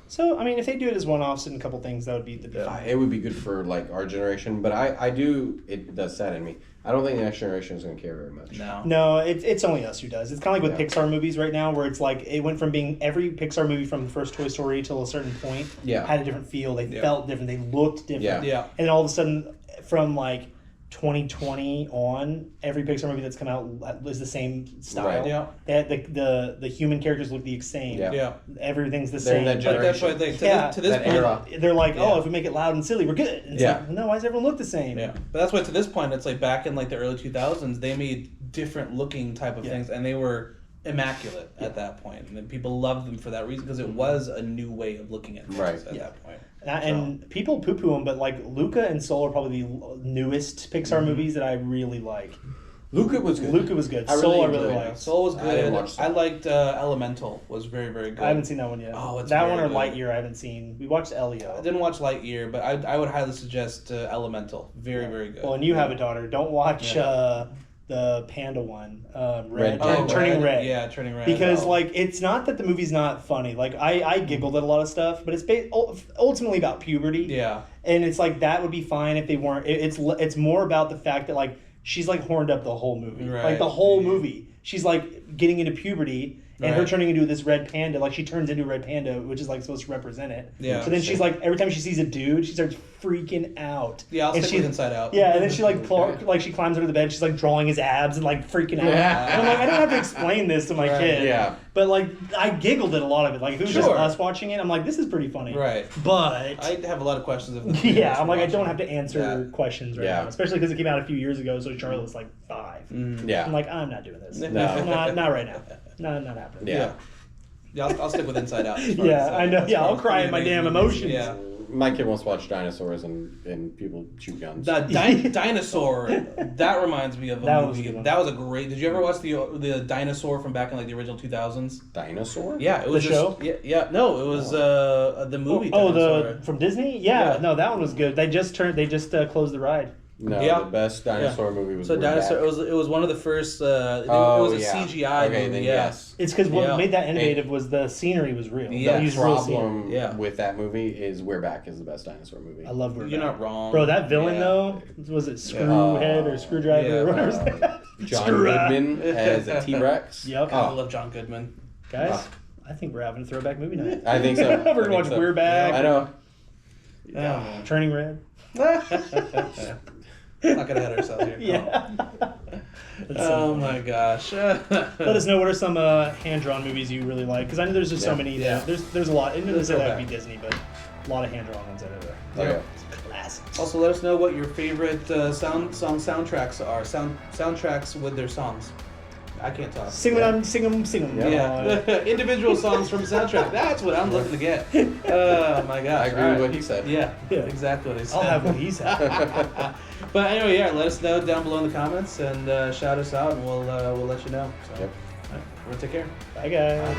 So I mean, if they do it as one offs and a couple things, that would be fine. It would be good for like our generation, but I do. It does sadden me. I don't think the next generation is going to care very much. No. No, it's only us who does. It's kind of like with Yeah. Pixar movies right now, where it's like it went from being every Pixar movie from the first Toy Story till a certain point Yeah. had a different feel. They Yeah. felt different. They looked different. Yeah. Yeah. And then all of a sudden, from like 2020 on, every Pixar movie that's come out is the same style. Right. Yeah. The human characters look the same. Yeah. Yeah. Everything's the They're in same. that But that's why generation. like, to, Yeah. this, to this That point, era. They're like, Yeah. oh, if we make it loud and silly, we're good. And it's Yeah. like, no, why does everyone look the same? Yeah, but that's why to this point, it's like back in like the early 2000s, they made different looking type of Yeah. things, and they were immaculate at that point, and then people loved them for that reason because it was a new way of looking at things Right. at Yeah. that point. And people poo-poo them, but like Luca and Soul are probably the newest Pixar movies that I really like. Luca was good. Luca was good. I really Soul I really enjoyed it. liked. Soul was I didn't good. watch Soul. I liked Elemental was very very good. I haven't seen that one yet. Oh, it's that very one or good. Lightyear I haven't seen. We watched I Elio. didn't watch Lightyear, but I would highly suggest Elemental. Very very good. Well, and you have a daughter. Don't watch the panda one, Red. Oh, Turning Red. Yeah, Turning Red. Because Oh. like it's not that the movie's not funny. Like I giggled at a lot of stuff, but it's ultimately about puberty. Yeah. And it's like that would be fine if they weren't. It's more about the fact that like she's like horned up the whole movie. Right. Like the whole movie, she's like getting into puberty, and her turning into this red panda, like she turns into a red panda, which is like supposed to represent it. Yeah. So then she's like, every time she sees a dude, she starts freaking out. Yeah, I'll and stick with Inside Out. Yeah, and then she like she climbs under the bed, she's like drawing his abs and like freaking out. Yeah. And I'm like, I don't have to explain this to my kid. Yeah. But like, I giggled at a lot of it. Like, if it was just us watching it, I'm like, this is pretty funny. Right. But I have a lot of questions of the yeah, I'm like, I don't have to answer questions right Yeah. now, especially because it came out a few years ago. So Charlotte's like 5. Yeah. I'm like, I'm not doing this. No. not right now. Not happening. Yeah. Yeah, I'll stick with Inside Out. as far Yeah, as, I know. as Yeah, far I'll as cry at my damn movies. emotions. Yeah. My kid wants to watch dinosaurs and people shoot guns. The dinosaur, that reminds me of a That was a movie. good one. That was a great. Did you ever watch the dinosaur from back in like the original 2000s? Dinosaur? Yeah, it was The just, show? Yeah, no, it was the movie. Oh, Dinosaur. from Disney? Yeah, Yeah. no, that one was good. They just closed the ride. No, Yeah. the best dinosaur movie was So We're dinosaur. Back. It was one of the first. It Oh, was a yeah. CGI Okay, movie. then Yeah. yes. It's because what Yeah. made that innovative was the scenery was real. Yeah. They used The real scenery. problem Yeah. with that movie is We're Back is the best dinosaur movie. I love We're You're Back. not wrong, Bro, that villain Yeah. though, was it Screwhead or Screwdriver Yeah. or whatever? John Screw-up. Goodman as a T-Rex. Yep. I love John Goodman. Guys, I think we're having a throwback movie night. I think so. We're gonna watch We're Back. I know. Turning Red. Not gonna head ourselves here. Yeah. Oh my gosh. Let us know what are some hand-drawn movies you really like, because I know there's just so many. Yeah. There's a lot. I didn't say that would be throwback. Disney, but a lot of hand-drawn ones out of there. Okay. Classics. Also, let us know what your favorite soundtracks are. Soundtracks with their songs. I can't talk. Sing them. Yeah. Individual songs from the soundtrack. That's what I'm looking to get. Oh my gosh. I agree All with right. what he said. Yeah, Yeah. exactly what he said. I'll have what he's had. But anyway, yeah, let us know down below in the comments and shout us out, and we'll let you know. So, Yep. all right, we'll take care. Bye, guys.